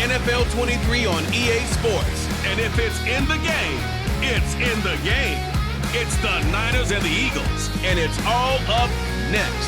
NFL 23 on EA Sports. And if it's in the game, it's in the game. It's the Niners and the Eagles, and it's all up next.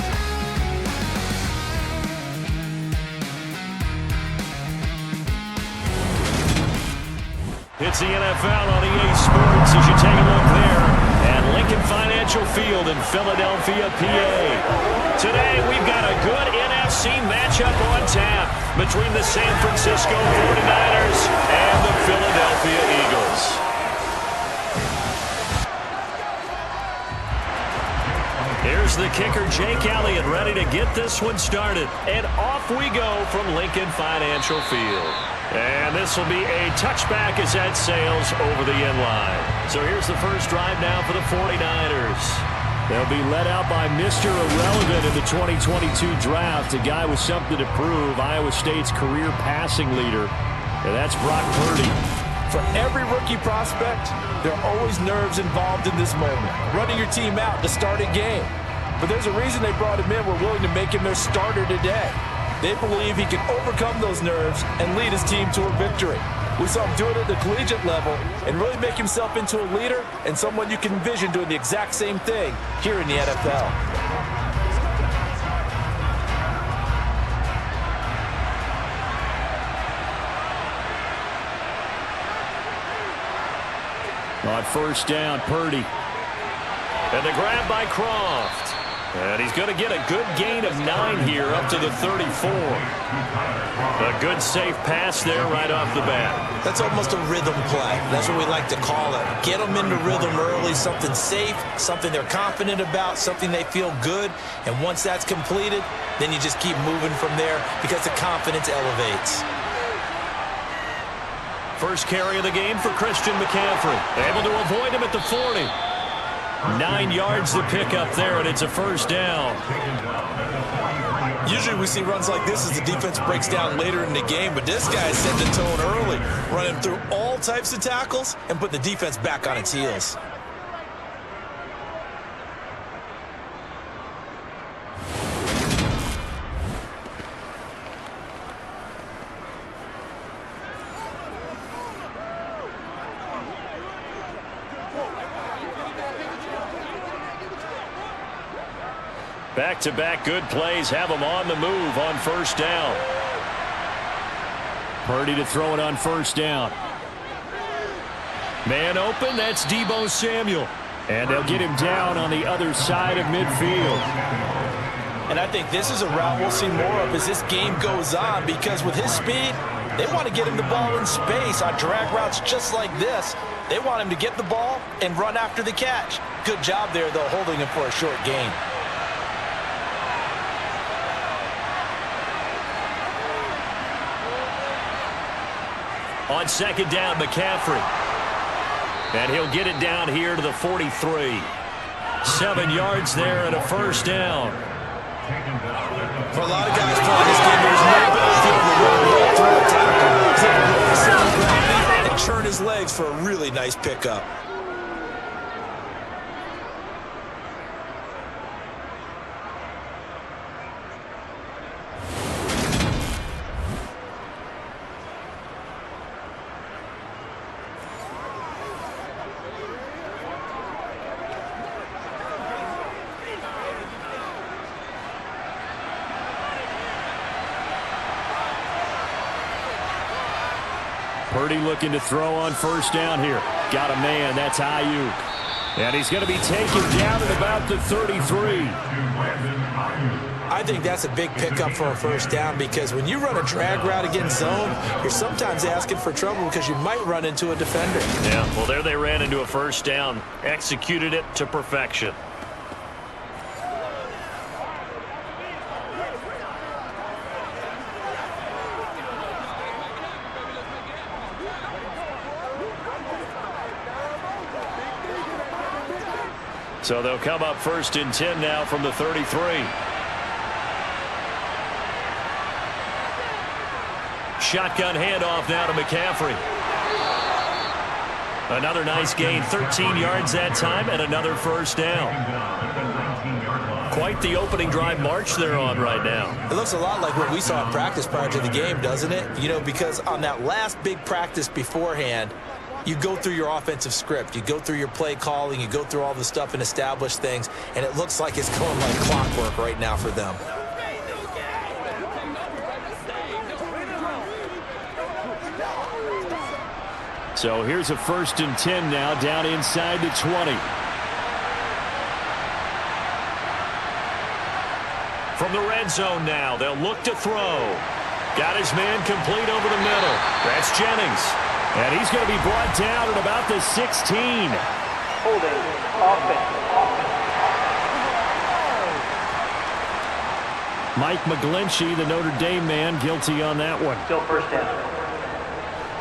It's the NFL on EA Sports as you take a look there at Lincoln Financial Field in Philadelphia, PA. Today we've got a good NFC matchup on tap between the San Francisco 49ers and the Philadelphia Eagles. Here's the kicker, Jake Elliott, ready to get this one started. And off we go from Lincoln Financial Field. And this will be a touchback as that sails over the end line. So here's the first drive now for the 49ers. They'll be led out by Mr. Irrelevant in the 2022 draft, a guy with something to prove, Iowa State's career passing leader. And that's Brock Purdy. For every rookie prospect, there are always nerves involved in this moment. Running your team out to start a game. But there's a reason they brought him in. We're willing to make him their starter today. They believe he can overcome those nerves and lead his team to a victory. We saw him do it at the collegiate level and really make himself into a leader and someone you can envision doing the exact same thing here in the NFL. On first down, Purdy. And the grab by Croft. And he's going to get a good gain of 9 here up to the 34. A good safe pass there right off the bat. That's almost a rhythm play. That's what we like to call it. Get them into rhythm early, something safe, something they're confident about, something they feel good. And once that's completed, then you just keep moving from there because the confidence elevates. First carry of the game for Christian McCaffrey. Able to avoid him at the 40. 9 yards to pick up there, and it's a first down. Usually we see runs like this as the defense breaks down later in the game, but this guy set the tone early, running through all types of tackles and put the defense back on its heels. Back-to-back good plays have them on the move on first down. Purdy to throw it on first down. Man open, that's Deebo Samuel. And they'll get him down on the other side of midfield. And I think this is a route we'll see more of as this game goes on, because with his speed, they want to get him the ball in space on drag routes just like this. They want him to get the ball and run after the catch. Good job there, though, holding him for a short gain. On second down, McCaffrey. And he'll get it down here to the 43. 7 yards there and a first down. For a lot of guys playing this game, there's no better feeling than running the ball through a tackle. He's able to really sit on gravity and churn his legs for a really nice pickup. Purdy looking to throw on first down here. Got a man, that's Ayuk. And he's going to be taken down at about the 33. I think that's a big pickup for a first down, because when you run a drag route against zone, you're sometimes asking for trouble because you might run into a defender. Yeah, well, there they ran into a first down. Executed it to perfection. So they'll come up first and 10 now from the 33. Shotgun handoff now to McCaffrey. Another nice gain, 13 yards that time, and another first down. quite the opening drive march they're on right now. It looks a lot like what we saw in practice prior to the game, doesn't it? You know, because on that last big practice beforehand, you go through your offensive script. You go through your play calling. You go through all the stuff and establish things. And it looks like it's going like clockwork right now for them. So here's a 1st and 10 now, down inside the 20. From the red zone now, they'll look to throw. Got his man complete over the middle. That's Jennings. And he's going to be brought down at about the 16. Holding offense. Mike McGlinchey, the Notre Dame man, guilty on that one. Still first down.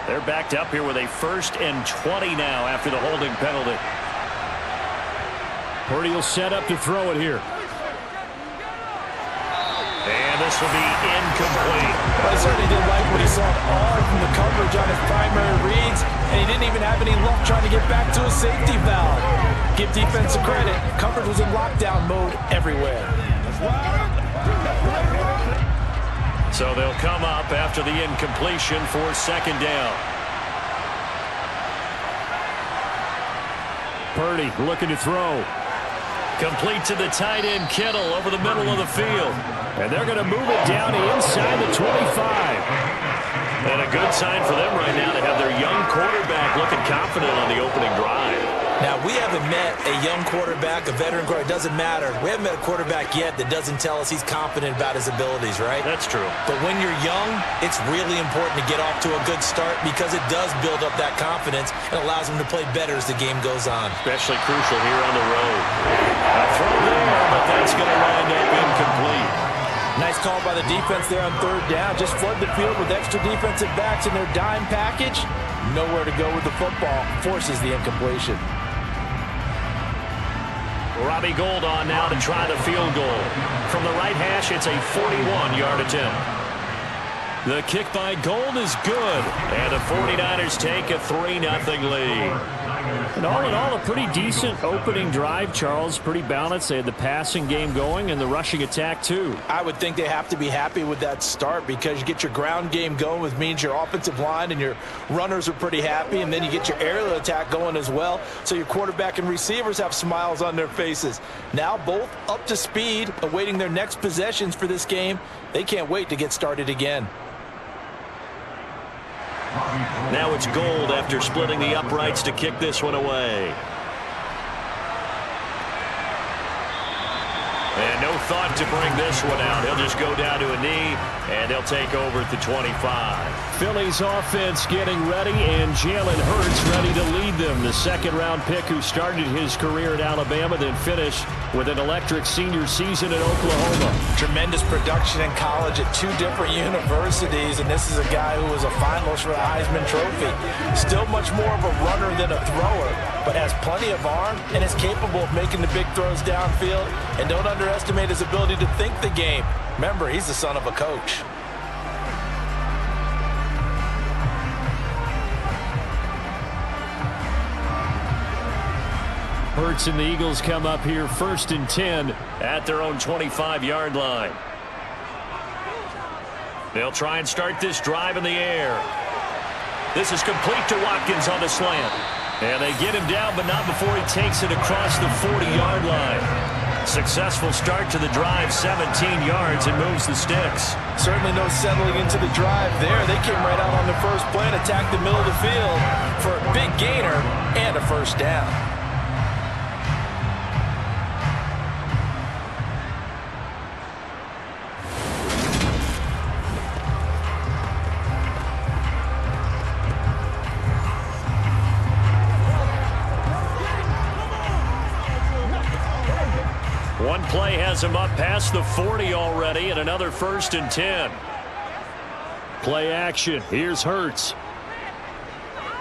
They're backed up here with a 1st and 20 now after the holding penalty. Purdy will set up to throw it here. And this will be incomplete. Well, he certainly didn't like what he saw all from the coverage on his primary reads, and he didn't even have any luck trying to get back to his safety valve. Give defense some credit. Coverage was in lockdown mode everywhere. So they'll come up after the incompletion for 2nd down. Purdy looking to throw. Complete to the tight end, Kittle, over the middle of the field. And they're going to move it down inside the 25. And a good sign for them right now to have their young quarterback looking confident on the opening drive. Now, we haven't met a young quarterback, a veteran quarterback. It doesn't matter. We haven't met a quarterback yet that doesn't tell us he's confident about his abilities, right? That's true. But when you're young, it's really important to get off to a good start because it does build up that confidence and allows him to play better as the game goes on. Especially crucial here on the road. A throw there, but that's going to wind up incomplete. Nice call by the defense there on 3rd down. Just flood the field with extra defensive backs in their dime package. Nowhere to go with the football. Forces the incompletion. Robbie Gould on now to try the field goal. From the right hash, it's a 41-yard attempt. The kick by Gould is good. And the 49ers take a 3-0 lead. And all in all, a pretty decent opening drive, Charles. Pretty balanced. They had the passing game going and the rushing attack, too. I would think they have to be happy with that start because you get your ground game going, which means your offensive line and your runners are pretty happy, and then you get your aerial attack going as well, so your quarterback and receivers have smiles on their faces. Now both up to speed, awaiting their next possessions for this game. They can't wait to get started again. Now it's Gould after splitting the uprights to kick this one away. And no thought to bring this one out. He'll just go down to a knee, and they'll take over at the 25. Philly's offense getting ready, and Jalen Hurts ready to lead them. The 2nd-round pick who started his career at Alabama, then finished with an electric senior season at Oklahoma. Tremendous production in college at 2 different universities, and this is a guy who was a finalist for the Heisman Trophy. Still much more of a runner than a thrower, but has plenty of arm and is capable of making the big throws downfield. And don't underestimate his ability to think the game. Remember, he's the son of a coach. Hurts and the Eagles come up here 1st and 10 at their own 25-yard line. They'll try and start this drive in the air. This is complete to Watkins on the slant. And they get him down, but not before he takes it across the 40-yard line. Successful start to the drive, 17 yards, and moves the sticks. Certainly no settling into the drive there. They came right out on the first play and attacked the middle of the field for a big gainer and a 1st down. One play has him up past the 40 already, and another 1st and 10. Play action. Here's Hurts.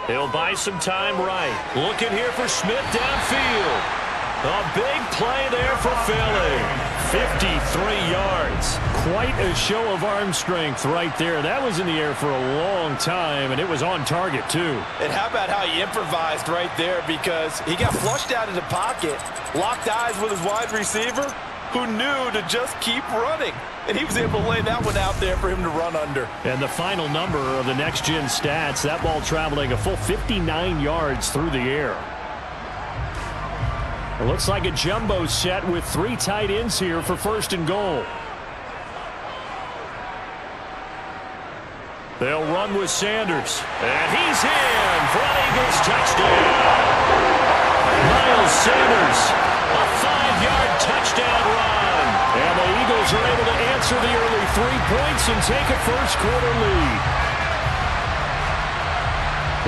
He'll buy some time right. Looking here for Smith downfield. A big play there for Philly. 53 yards. Quite a show of arm strength right there. That was in the air for a long time, and it was on target, too. And how about how he improvised right there, because he got flushed out of the pocket, locked eyes with his wide receiver. who knew to just keep running. And he was able to lay that one out there for him to run under. And the final number of the next-gen stats, that ball traveling a full 59 yards through the air. It looks like a jumbo set with 3 tight ends here for first and goal. They'll run with Sanders. And he's in for an Eagles touchdown. Miles Sanders, a 5-yard touchdown run. And the Eagles are able to answer the early 3 points and take a first-quarter lead.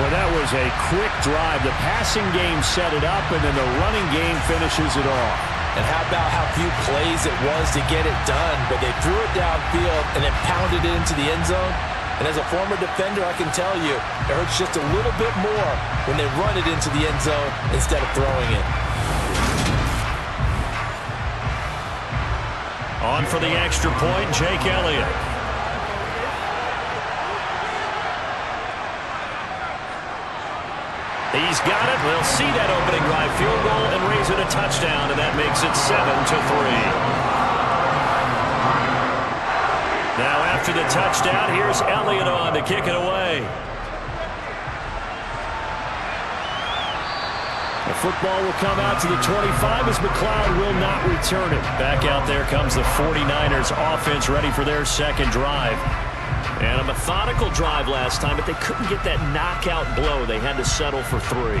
Well, that was a quick drive. The passing game set it up, and then the running game finishes it off. And how about how few plays it was to get it done, but they threw it downfield and then pounded it into the end zone. And as a former defender, I can tell you, it hurts just a little bit more when they run it into the end zone instead of throwing it. On for the extra point, Jake Elliott. He's got it. We'll see that opening drive field goal and raise it a touchdown, and that makes it 7-3. Now after the touchdown, here's Elliott on to kick it away. The football will come out to the 25 as McLeod will not return it. Back out there comes the 49ers offense ready for their second drive. And a methodical drive last time, but they couldn't get that knockout blow. They had to settle for 3.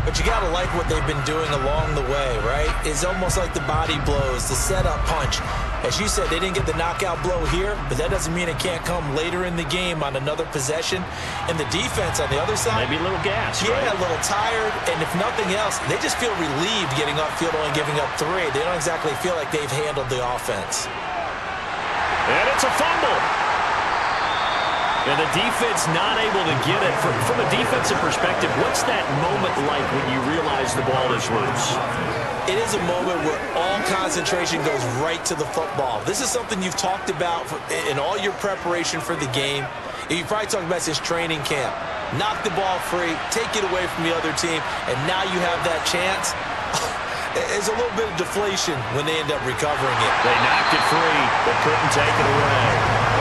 But you got to like what they've been doing along the way, right? It's almost like the body blows, the setup punch. As you said, they didn't get the knockout blow here, but that doesn't mean it can't come later in the game on another possession. And the defense on the other side, maybe a little gas, yeah, right? A little tired. And if nothing else, they just feel relieved getting upfield and giving up 3. They don't exactly feel like they've handled the offense. And it's a fumble. And the defense not able to get it. From a defensive perspective, what's that moment like when you realize the ball is loose? It is a moment where all concentration goes right to the football. This is something you've talked about in all your preparation for the game. You probably talked about since training camp. Knock the ball free, take it away from the other team, and now you have that chance. There's a little bit of deflation when they end up recovering it. They knocked it free, but couldn't take it away.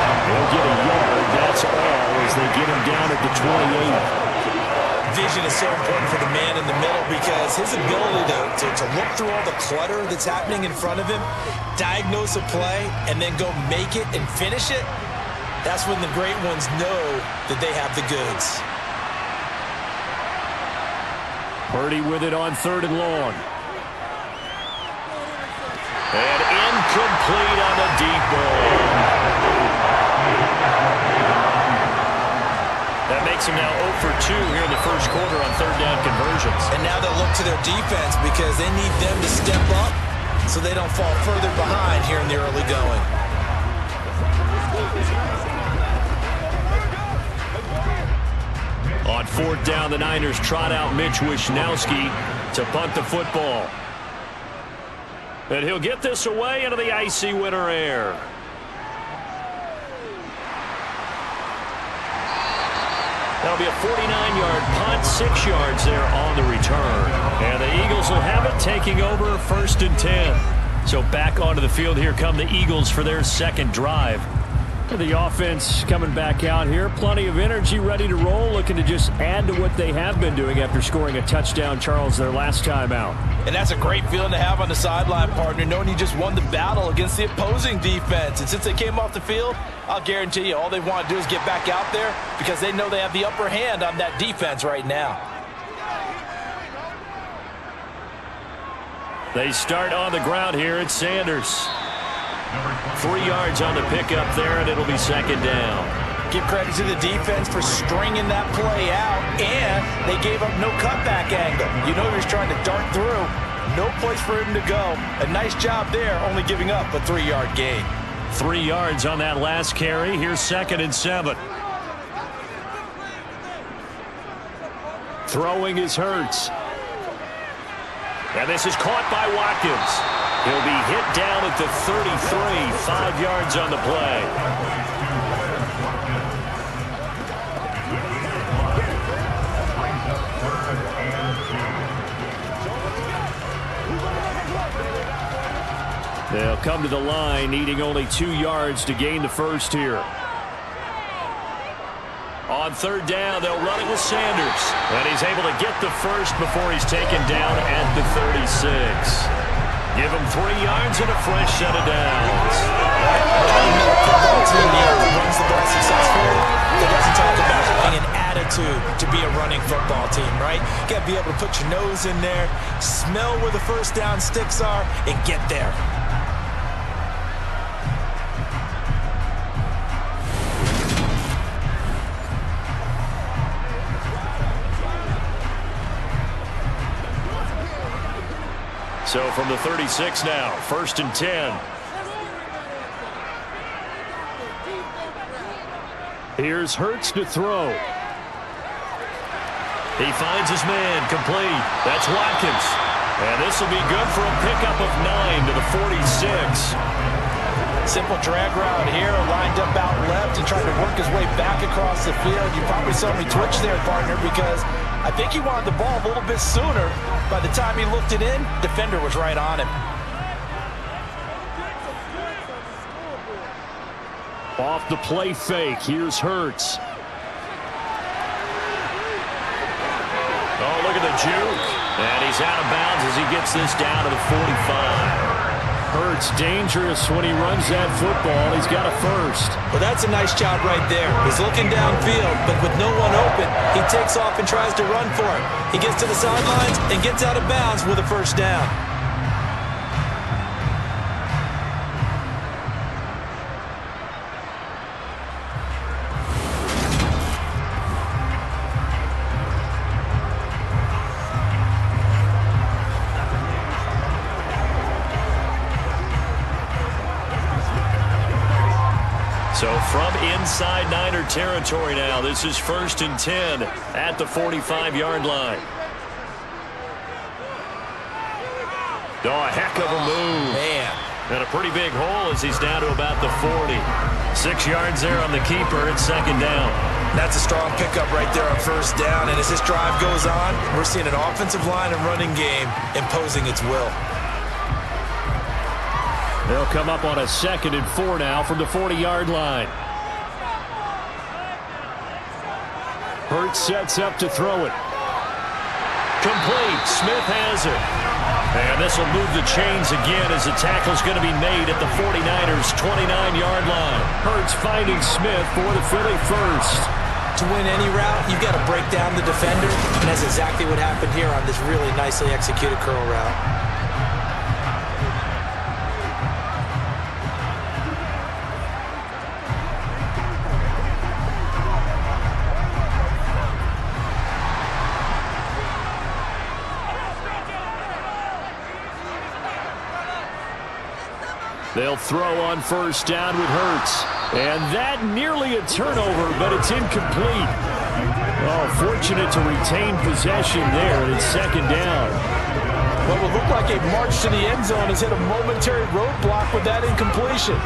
They'll get a yard, that's all, as they get him down at the 28. Vision is so important for the man in the middle because his ability to look through all the clutter that's happening in front of him, diagnose a play, and then go make it and finish it, that's when the great ones know that they have the goods. Purdy with it on 3rd and long. And incomplete on the deep ball. That makes him now 0 for 2 here in the first quarter on 3rd down conversions. And now they'll look to their defense because they need them to step up so they don't fall further behind here in the early going. On 4th down, the Niners trot out Mitch Wishnowsky to punt the football. And he'll get this away into the icy winter air. That'll be a 49-yard punt, 6 yards there on the return. And the Eagles will have it, taking over 1st and 10. So back onto the field here come the Eagles for their second drive. The offense coming back out here. Plenty of energy, ready to roll, looking to just add to what they have been doing after scoring a touchdown, Charles, their last time out. And that's a great feeling to have on the sideline, partner, knowing you just won the battle against the opposing defense. And since they came off the field, I'll guarantee you all they want to do is get back out there because they know they have the upper hand on that defense right now. They start on the ground here at Sanders. 3 yards on the pickup there, and it'll be 2nd down. Give credit to the defense for stringing that play out, and they gave up no cutback angle. You know he was trying to dart through. No place for him to go. A nice job there, only giving up a 3-yard gain. 3 yards on that last carry. Here's 2nd and 7. Throwing is Hurts. And this is caught by Watkins. He'll be hit down at the 33, 5 yards on the play. They'll come to the line, needing only 2 yards to gain the first here. On third down, they'll run it with Sanders. And he's able to get the first before he's taken down at the 36. Give him 3 yards and a fresh set of downs. Football team that runs the ball successfully, that doesn't talk about having an attitude to be a running football team, right? You got to be able to put your nose in there, smell where the first down sticks are, and get there. So from the 36 now, 1st and 10. Here's Hurts to throw. He finds his man, complete. That's Watkins. And this will be good for a pickup of 9 to the 46. Simple drag route here, lined up out left and trying to work his way back across the field. You probably saw me twitch there, partner, because I think he wanted the ball a little bit sooner. By the time he looked it in, defender was right on him. Off the play fake, here's Hurts. Oh, look at the juke. And he's out of bounds as he gets this down to the 45. Hurts dangerous when he runs that football. He's got a first. Well, that's a nice job right there. He's looking downfield, but with no one open, he takes off and tries to run for it. He gets to the sidelines and gets out of bounds with a first down. So from inside Niner territory now, this is 1st and 10 at the 45-yard line. Oh, a heck of a move. Man. And a pretty big hole as he's down to about the 40. 6 yards there on the keeper. It's 2nd down. That's a strong pickup right there on 1st down. And as this drive goes on, we're seeing an offensive line and running game imposing its will. They'll come up on a 2nd and 4 now from the 40-yard line. Hurts sets up to throw it. Complete. Smith has it. And this will move the chains again as the tackle's going to be made at the 49ers' 29-yard line. Hurts finding Smith for the Philly first. To win any route, you've got to break down the defender, and that's exactly what happened here on this really nicely executed curl route. They'll throw on 1st down with Hurts. And that nearly a turnover, but it's incomplete. Oh, fortunate to retain possession there, and it's 2nd down. What would look like a march to the end zone has hit a momentary roadblock with that incompletion.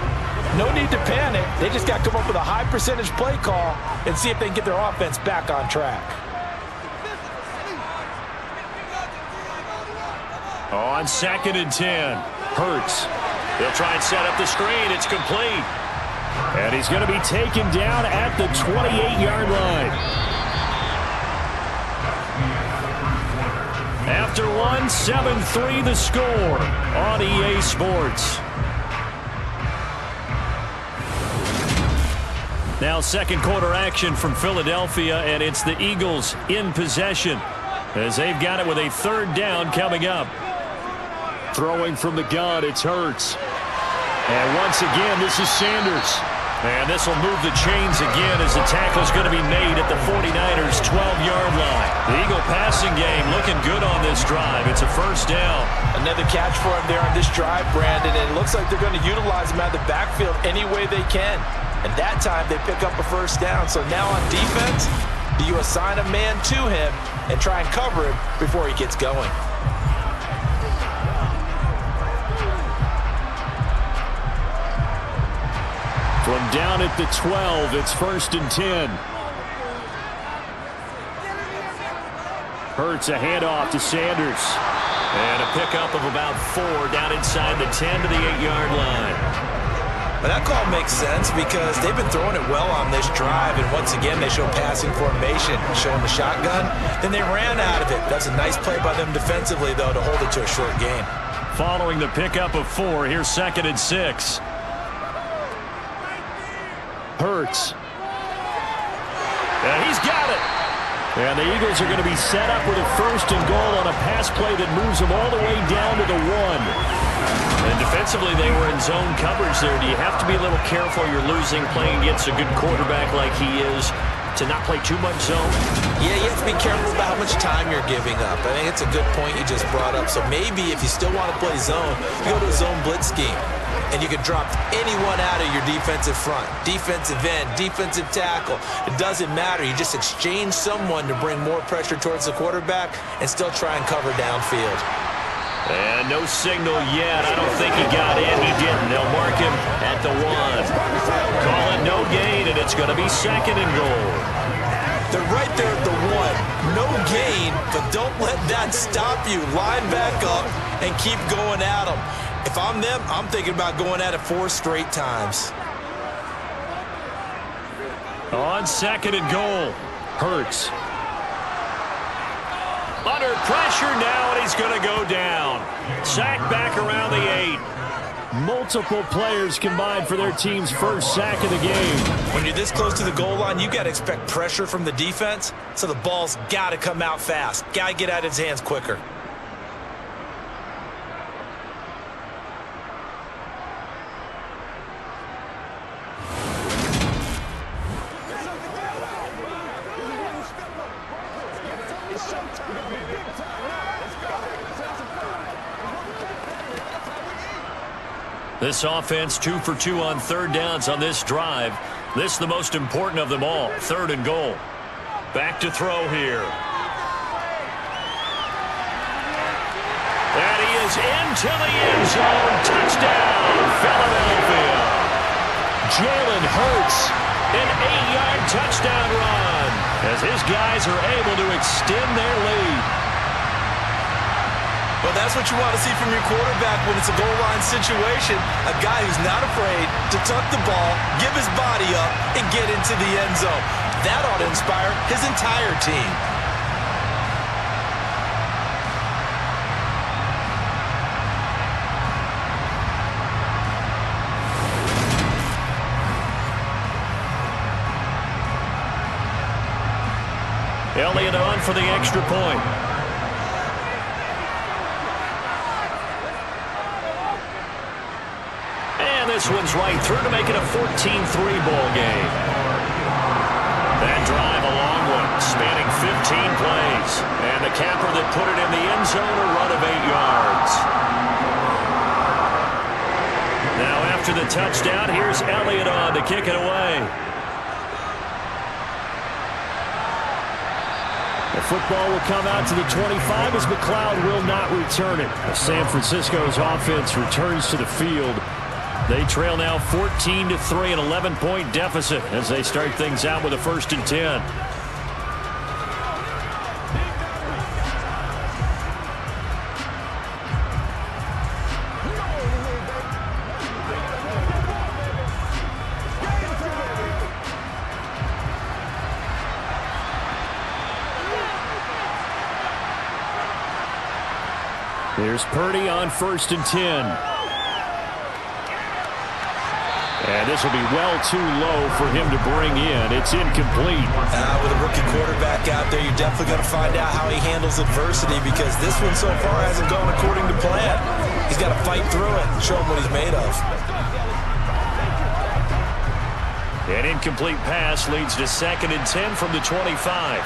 No need to panic. They just got to come up with a high percentage play call and see if they can get their offense back on track. On 2nd and 10, Hurts. They'll try and set up the screen. It's complete. And he's going to be taken down at the 28-yard line. After one, 7-3 the score on EA Sports. Now 2nd quarter action from Philadelphia, and it's the Eagles in possession as they've got it with a 3rd down coming up. Throwing from the gun, it's Hurts. And once again, this is Sanders. And this will move the chains again as the tackle's going to be made at the 49ers' 12-yard line. The Eagle passing game looking good on this drive. It's a 1st down. Another catch for him there on this drive, Brandon. And it looks like they're going to utilize him out of the backfield any way they can. And that time, they pick up a 1st down. So now on defense, do you assign a man to him and try and cover him before he gets going? From down at the 12, it's 1st and 10. Hurts a handoff to Sanders. And a pickup of about 4 down inside the 10 to the 8-yard line. But that call makes sense because they've been throwing it well on this drive, and once again they show passing formation, showing the shotgun. Then they ran out of it. That's a nice play by them defensively, though, to hold it to a short gain. Following the pickup of 4, here's 2nd and 6. Hurts. And he's got it. And the Eagles are going to be set up with a 1st and goal on a pass play that moves them all the way down to the 1. And defensively, they were in zone coverage there. Do you have to be a little careful? You're losing playing against a good quarterback like he is to not play too much zone? Yeah, you have to be careful about how much time you're giving up. I think it's a good point you just brought up. So maybe if you still want to play zone, you go to a zone blitz scheme. And you can drop anyone out of your defensive front, defensive end, defensive tackle. It doesn't matter. You just exchange someone to bring more pressure towards the quarterback and still try and cover downfield. And no signal yet. I don't think he got in. He didn't. They'll mark him at the 1. Call it no gain, and it's going to be 2nd and goal. They're right there at the 1. No gain, but don't let that stop you. Line back up and keep going at them. If I'm them, I'm thinking about going at it 4 straight times. On 2nd and goal, Hurts. Under pressure now, and he's going to go down. Sack back around the 8. Multiple players combined for their team's 1st sack of the game. When you're this close to the goal line, you got to expect pressure from the defense, so the ball's got to come out fast. Got to get out of his hands quicker. This offense 2 for 2 on 3rd downs on this drive. This is the most important of them all. 3rd and goal. Back to throw here. And he is into the end zone. Touchdown, Philadelphia. Jalen Hurts, an 8-yard touchdown run as his guys are able to extend their lead. Well, that's what you want to see from your quarterback when it's a goal line situation. A guy who's not afraid to tuck the ball, give his body up, and get into the end zone. That ought to inspire his entire team. Elliott on for the extra point. This one's right through to make it a 14-3 ball game. That drive a long one, spanning 15 plays. And the capper that put it in the end zone, a run of 8 yards. Now after the touchdown, here's Elliott on to kick it away. The football will come out to the 25 as McLeod will not return it. San Francisco's offense returns to the field. They trail now 14-3, an 11-point deficit as they start things out with a 1st and 10. Here's Purdy on 1st and 10. And this will be well too low for him to bring in. It's incomplete. With a rookie quarterback out there, you're definitely going to find out how he handles adversity because this one so far hasn't gone according to plan. He's got to fight through it and show him what he's made of. An incomplete pass leads to 2nd and 10 from the 25.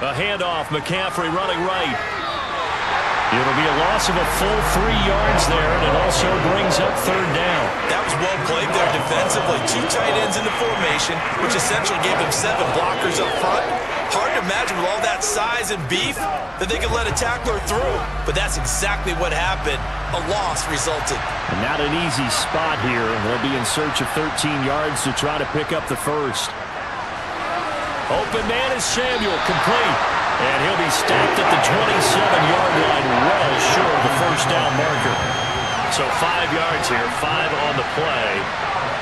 A handoff, McCaffrey running right. It'll be a loss of a full 3 yards there, and it also brings up 3rd down. That was well played there defensively. 2 tight ends in the formation, which essentially gave them 7 blockers up front. Hard to imagine with all that size and beef that they could let a tackler through. But that's exactly what happened. A loss resulted. And not an easy spot here. They'll be in search of 13 yards to try to pick up the 1st. Open man is Samuel, complete. And he'll be stopped at the 27-yard line, well short of the first down marker. So 5 yards here, 5 on the play.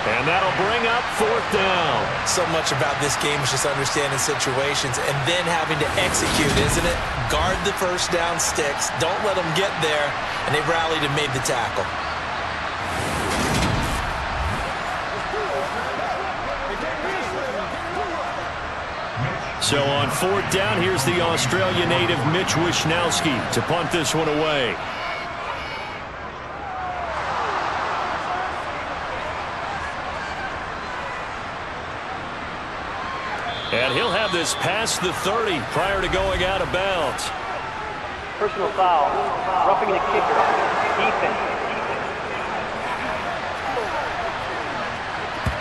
And that'll bring up 4th down. So much about this game is just understanding situations and then having to execute, isn't it? Guard the first down sticks. Don't let them get there. And they rallied and made the tackle. So on 4th down, here's the Australia native Mitch Wishnowsky to punt this one away. And he'll have this past the 30 prior to going out of bounds. Personal foul. Roughing the kicker. Defense.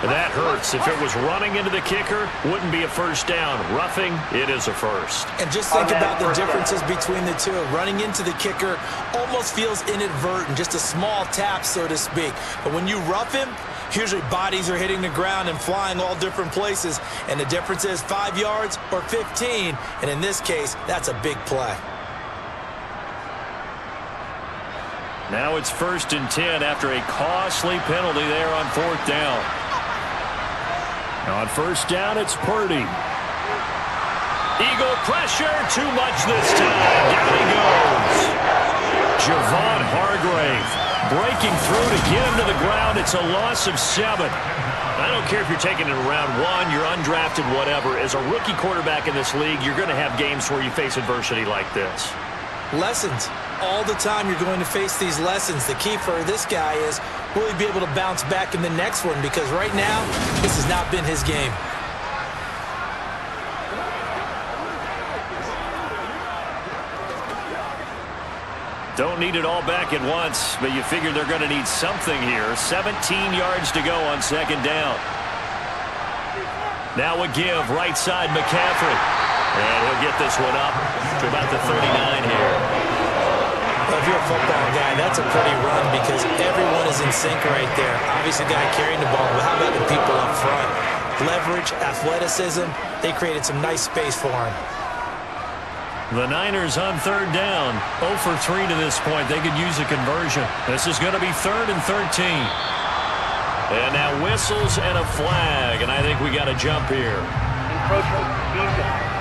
That hurts. If it was running into the kicker, wouldn't be a first down. Roughing, it is a first. And just think about the differences between the two. Running into the kicker almost feels inadvertent, just a small tap, so to speak. But when you rough him, usually bodies are hitting the ground and flying all different places. And the difference is 5 yards or 15. And in this case, that's a big play. Now it's 1st and 10 after a costly penalty there on 4th down. On 1st down, it's Purdy. Eagle pressure, too much this time. Down he goes. Javon Hargrave breaking through to get him to the ground. It's a loss of 7. I don't care if you're taking it in round 1, you're undrafted, whatever. As a rookie quarterback in this league, you're going to have games where you face adversity like this. Lessons. All the time you're going to face these lessons. The key for this guy is, will he be able to bounce back in the next one? Because right now, this has not been his game. Don't need it all back at once, but you figure they're going to need something here. 17 yards to go on 2nd down. Now a give, right side McCaffrey. And he'll get this one up to about the 39 here. Well, if you're a football guy, that's a pretty run because everyone is in sync right there. Obviously, the guy carrying the ball, but how about the people up front? Leverage, athleticism, they created some nice space for him. The Niners on 3rd down. 0 for 3 to this point. They could use a conversion. This is going to be 3rd and 13. And now whistles and a flag, and I think we got a jump here. Encroachment. Defense.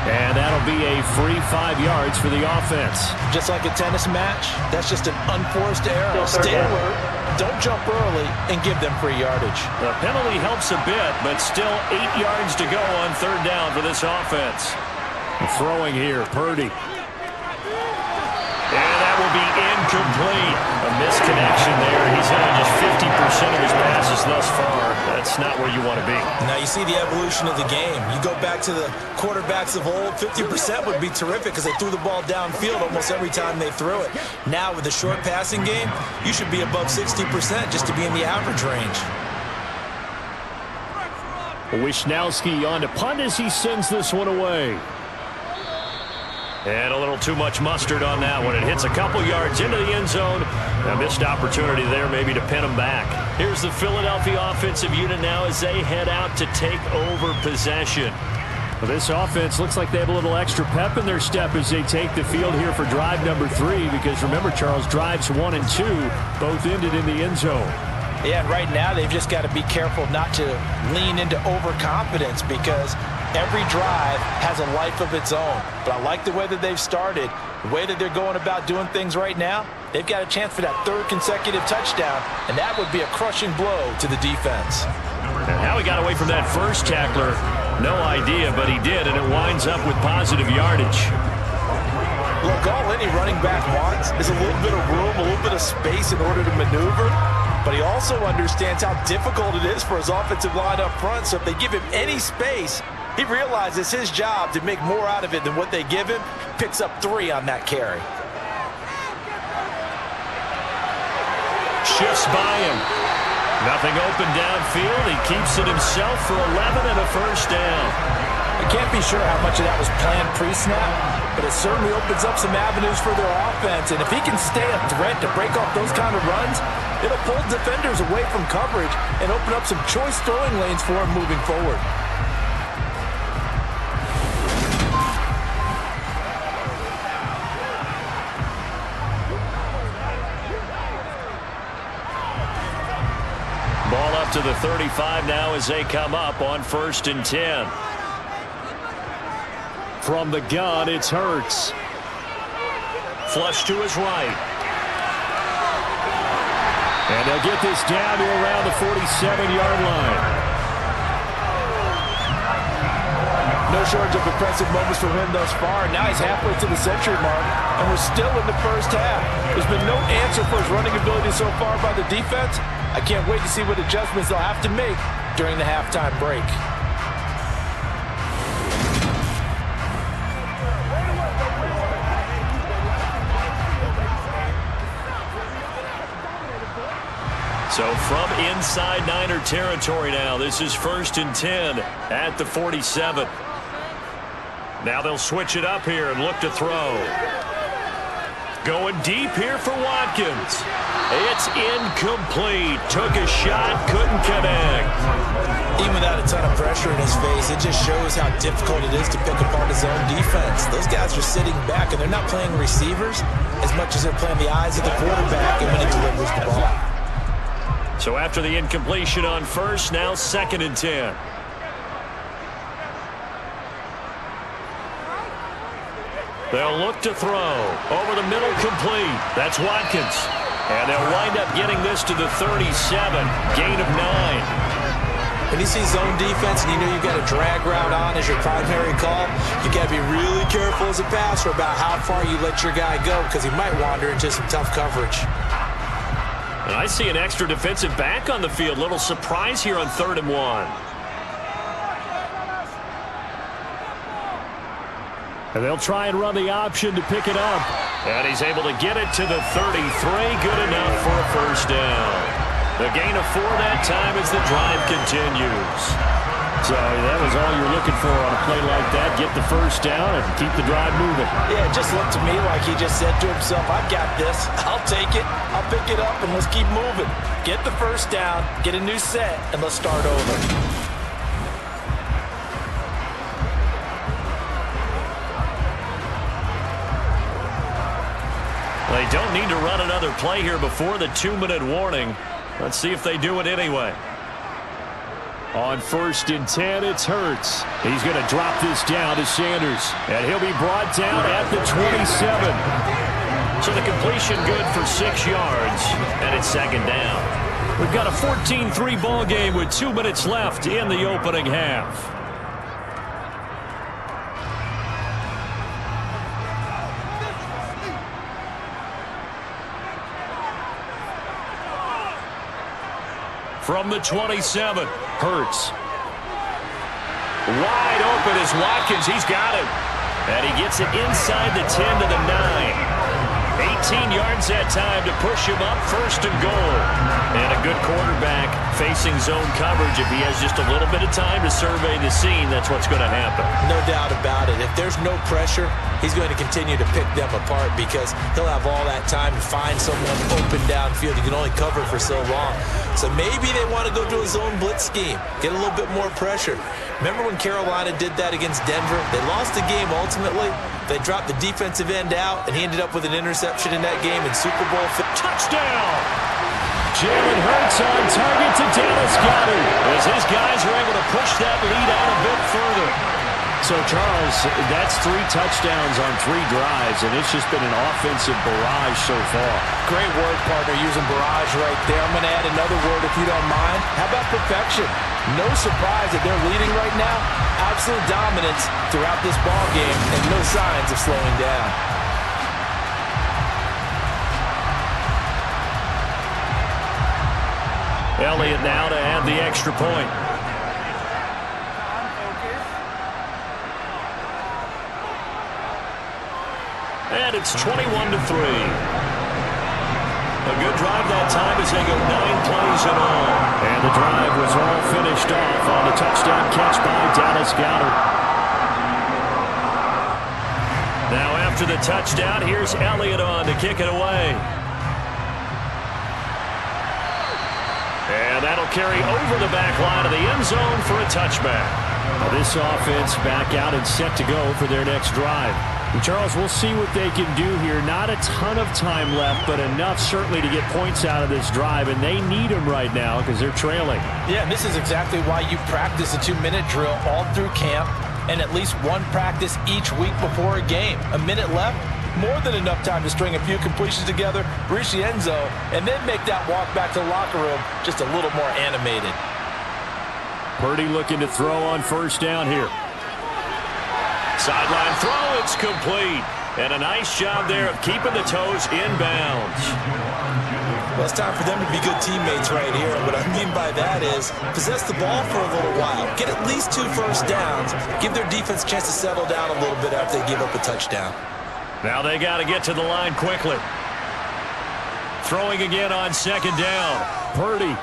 And that'll be a free 5 yards for the offense. Just like a tennis match, that's just an unforced error. Stay alert, don't jump early, and give them free yardage. The penalty helps a bit, but still 8 yards to go on 3rd down for this offense. Throwing here, Purdy. And that will be incomplete. A misconnection there. He's hit on just 50% of his passes thus far. That's not where you want to be. Now you see the evolution of the game. You go back to the quarterbacks of old, 50% would be terrific because they threw the ball downfield almost every time they threw it. Now with the short passing game, you should be above 60% just to be in the average range. Wishnowsky on to punt as he sends this one away. And a little too much mustard on that one. It hits a couple yards into the end zone. A missed opportunity there maybe to pin him back. Here's the Philadelphia offensive unit now as they head out to take over possession. Well, this offense looks like they have a little extra pep in their step as they take the field here for drive number 3. Because remember, Charles, drives 1 and 2 both ended in the end zone. Yeah, and right now they've just got to be careful not to lean into overconfidence because every drive has a life of its own. But I like the way that they've started, the way that they're going about doing things right now. They've got a chance for that 3rd consecutive touchdown, and that would be a crushing blow to the defense. And how he got away from that first tackler, no idea, but he did, and it winds up with positive yardage. Look, all any running back wants is a little bit of room, a little bit of space in order to maneuver. But he also understands how difficult it is for his offensive line up front. So if they give him any space, he realizes his job to make more out of it than what they give him. Picks up 3 on that carry. Shifts by him. Nothing open downfield. He keeps it himself for 11 and a first down. I can't be sure how much of that was planned pre-snap, but it certainly opens up some avenues for their offense. And if he can stay a threat to break off those kind of runs, it'll pull defenders away from coverage and open up some choice throwing lanes for him moving forward. to the 35 now as they come up on 1st and 10. From the gun, it's Hurts. Flush to his right. And they'll get this down to around the 47-yard line. No shortage of impressive moments for him thus far. Now he's halfway to the century mark, and we're still in the first half. There's been no answer for his running ability so far by the defense. I can't wait to see what adjustments they'll have to make during the halftime break. So from inside Niner territory now, this is 1st and 10 at the 47. Now they'll switch it up here and look to throw. Going deep here for Watkins. It's incomplete. Took a shot, couldn't connect. Even without a ton of pressure in his face, it just shows how difficult it is to pick apart his own defense. Those guys are sitting back, and they're not playing receivers as much as they're playing the eyes of the quarterback and when he delivers the ball. So after the incompletion on 1st, now 2nd and 10. They'll look to throw. Over the middle, complete. That's Watkins. And they'll wind up getting this to the 37. Gain of 9. When you see zone defense and you know you've got a drag route on as your primary call, you got to be really careful as a passer about how far you let your guy go because he might wander into some tough coverage. And I see an extra defensive back on the field. Little surprise here on 3rd and 1. And they'll try and run the option to pick it up. And he's able to get it to the 33. Good enough for a 1st down. The gain of 4 that time as the drive continues. So that was all you're looking for on a play like that. Get the 1st down and keep the drive moving. Yeah, it just looked to me like he just said to himself, I've got this. I'll take it. I'll pick it up, and let's keep moving. Get the 1st down, get a new set, and let's start over. They don't need to run another play here before the 2-minute warning. Let's see if they do it anyway. On 1st and 10, it's Hurts. He's going to drop this down to Sanders. And he'll be brought down at the 27. So the completion good for 6 yards. And it's 2nd down. We've got a 14-3 ball game with 2 minutes left in the opening half. From the 27, Hurts. wide open is Watkins. He's got it. And he gets it inside the 10 to the 9. 18 yards that time to push him up 1st and goal. And a good quarterback facing zone coverage. If he has just a little bit of time to survey the scene, that's what's going to happen. No doubt about it. If there's no pressure, he's going to continue to pick them apart because he'll have all that time to find someone open downfield. You can only cover for so long. So maybe they want to go to a zone blitz scheme, get a little bit more pressure. Remember when Carolina did that against Denver? They lost the game ultimately. They dropped the defensive end out, and he ended up with an interception in that game in Super Bowl. Touchdown! Jalen Hurts on target to Dallas Goedert. As his guys are able to push that lead out a bit further. So, Charles, that's 3 touchdowns on 3 drives, and it's just been an offensive barrage so far. Great word, partner, using barrage right there. I'm going to add another word if you don't mind. How about perfection? No surprise that they're leading right now. Absolute dominance throughout this ball game and no signs of slowing down. Elliott now to add the extra point. And it's 21-3. A good drive that time as they go 9 plays in all. And the drive was all finished off on the touchdown catch by Dallas Goedert. Now after the touchdown, here's Elliott on to kick it away. And that'll carry over the back line of the end zone for a touchback. Now this offense back out and set to go for their next drive. Charles, we'll see what they can do here. Not a ton of time left, but enough certainly to get points out of this drive, and they need them right now because they're trailing. Yeah, and this is exactly why you practice a 2-minute drill all through camp and at least one practice each week before a game. A minute left, more than enough time to string a few completions together, reach the end zone, and then make that walk back to the locker room just a little more animated. Purdy looking to throw on first down here. Sideline throw, it's complete. And a nice job there of keeping the toes inbounds. Well, it's time for them to be good teammates right here. And what I mean by that is possess the ball for a little while. Get at least 2 first downs. Give their defense a chance to settle down a little bit after they give up a touchdown. Now they got to get to the line quickly. Throwing again on second down. Purdy.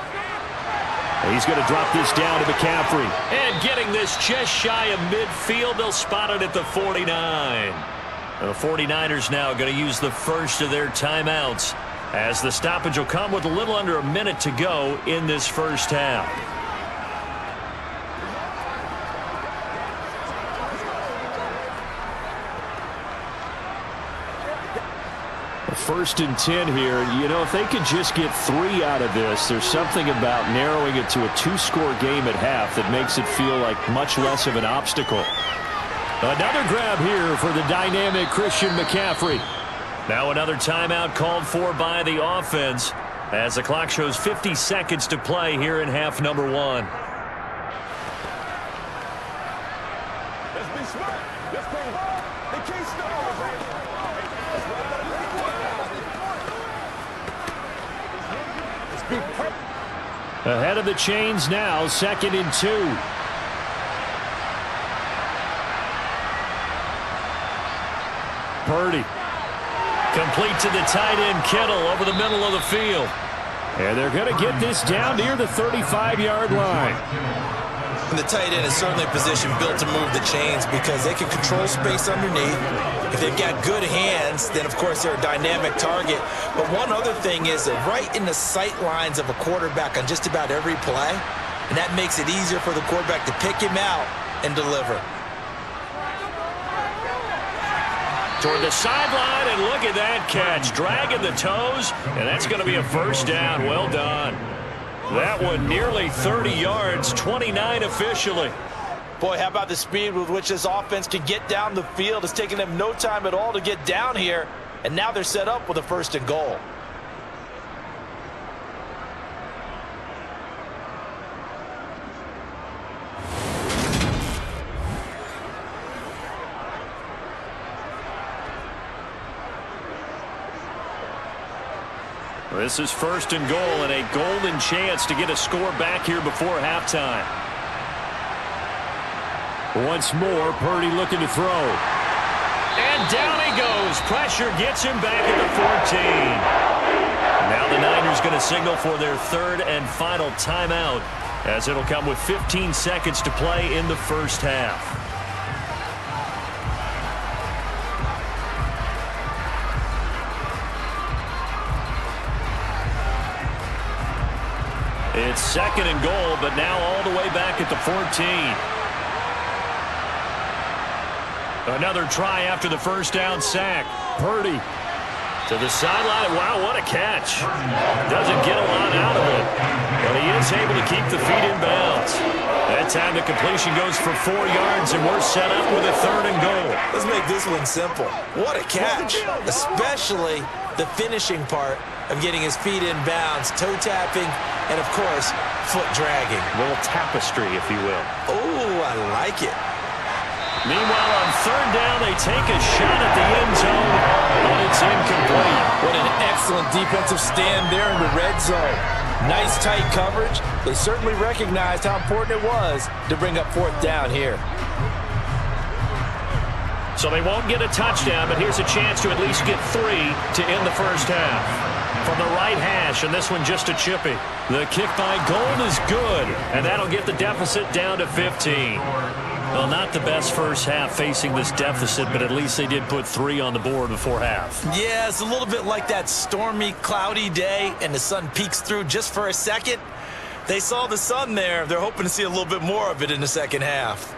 He's going to drop this down to McCaffrey. And getting this just shy of midfield. They'll spot it at the 49. The 49ers now going to use the first of their timeouts, as the stoppage will come with a little under a minute to go in this first half. First and 10 here. You know, if they could just get 3 out of this, there's something about narrowing it to a 2-score game at half that makes it feel like much less of an obstacle. Another grab here for the dynamic Christian McCaffrey. Now another timeout called for by the offense, as the clock shows 50 seconds to play here in half number 1. Let's be smart. Let's play hard. They can't stop us, Ahead of the chains now, 2nd and 2. Purdy. Complete to the tight end, Kittle, over the middle of the field. And they're going to get this down near the 35-yard line. And the tight end is certainly a position built to move the chains because they can control space underneath. If they've got good hands, then, of course, they're a dynamic target. But one other thing is they're right in the sight lines of a quarterback on just about every play, and that makes it easier for the quarterback to pick him out and deliver. Toward the sideline, and look at that catch. Dragging the toes, and that's going to be a first down. Well done. That one nearly 30 yards, 29 officially. Boy, how about the speed with which this offense can get down the field? It's taking them no time at all to get down here, and now they're set up with a 1st and goal. This is 1st and goal, and a golden chance to get a score back here before halftime. Once more, Purdy looking to throw. And down he goes. Pressure gets him back at the 14. Now the Niners going to signal for their 3rd and final timeout, as it'll come with 15 seconds to play in the first half. It's 2nd and goal, but now all the way back at the 14. Another try after the first down sack. Purdy to the sideline. Wow, what a catch. Doesn't get a lot out of it, but he is able to keep the feet in bounds. That time the completion goes for 4 yards, and we're set up with a 3rd and goal. Let's make this one simple. What a catch, especially the finishing part of getting his feet in bounds, toe tapping, and, of course, foot dragging. A little tapestry, if you will. Oh, I like it. Meanwhile, on 3rd down, they take a shot at the end zone, but it's incomplete. What an excellent defensive stand there in the red zone. Nice tight coverage. They certainly recognized how important it was to bring up 4th down here. So they won't get a touchdown, but here's a chance to at least get 3 to end the first half. From the right hash, and this one just a chippy. The kick by Gold is good, and that'll get the deficit down to 15. Well, not the best first half facing this deficit, but at least they did put 3 on the board before half. Yeah, it's a little bit like that stormy, cloudy day, and the sun peeks through just for a second. They saw the sun there. They're hoping to see a little bit more of it in the second half.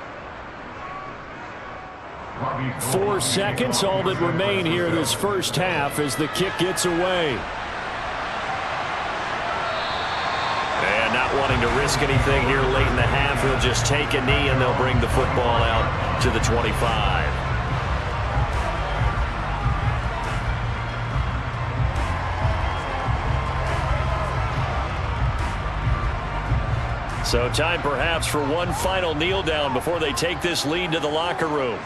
4 seconds, all that remain here this first half as the kick gets away. And not wanting to risk anything here late in the half, he'll just take a knee and they'll bring the football out to the 25. So time perhaps for one final kneel down before they take this lead to the locker room.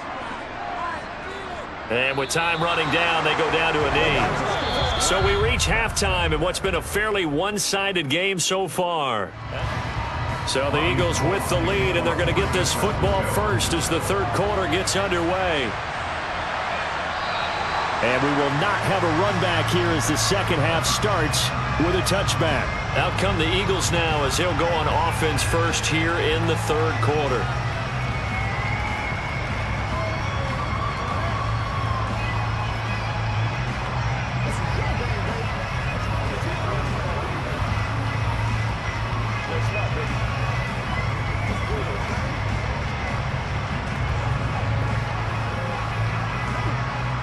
And with time running down, they go down to a knee. So we reach halftime in what's been a fairly one-sided game so far. So the Eagles with the lead, and they're going to get this football first as the third quarter gets underway. And we will not have a run back here as the second half starts with a touchback. Out come the Eagles now as he'll go on offense first here in the third quarter.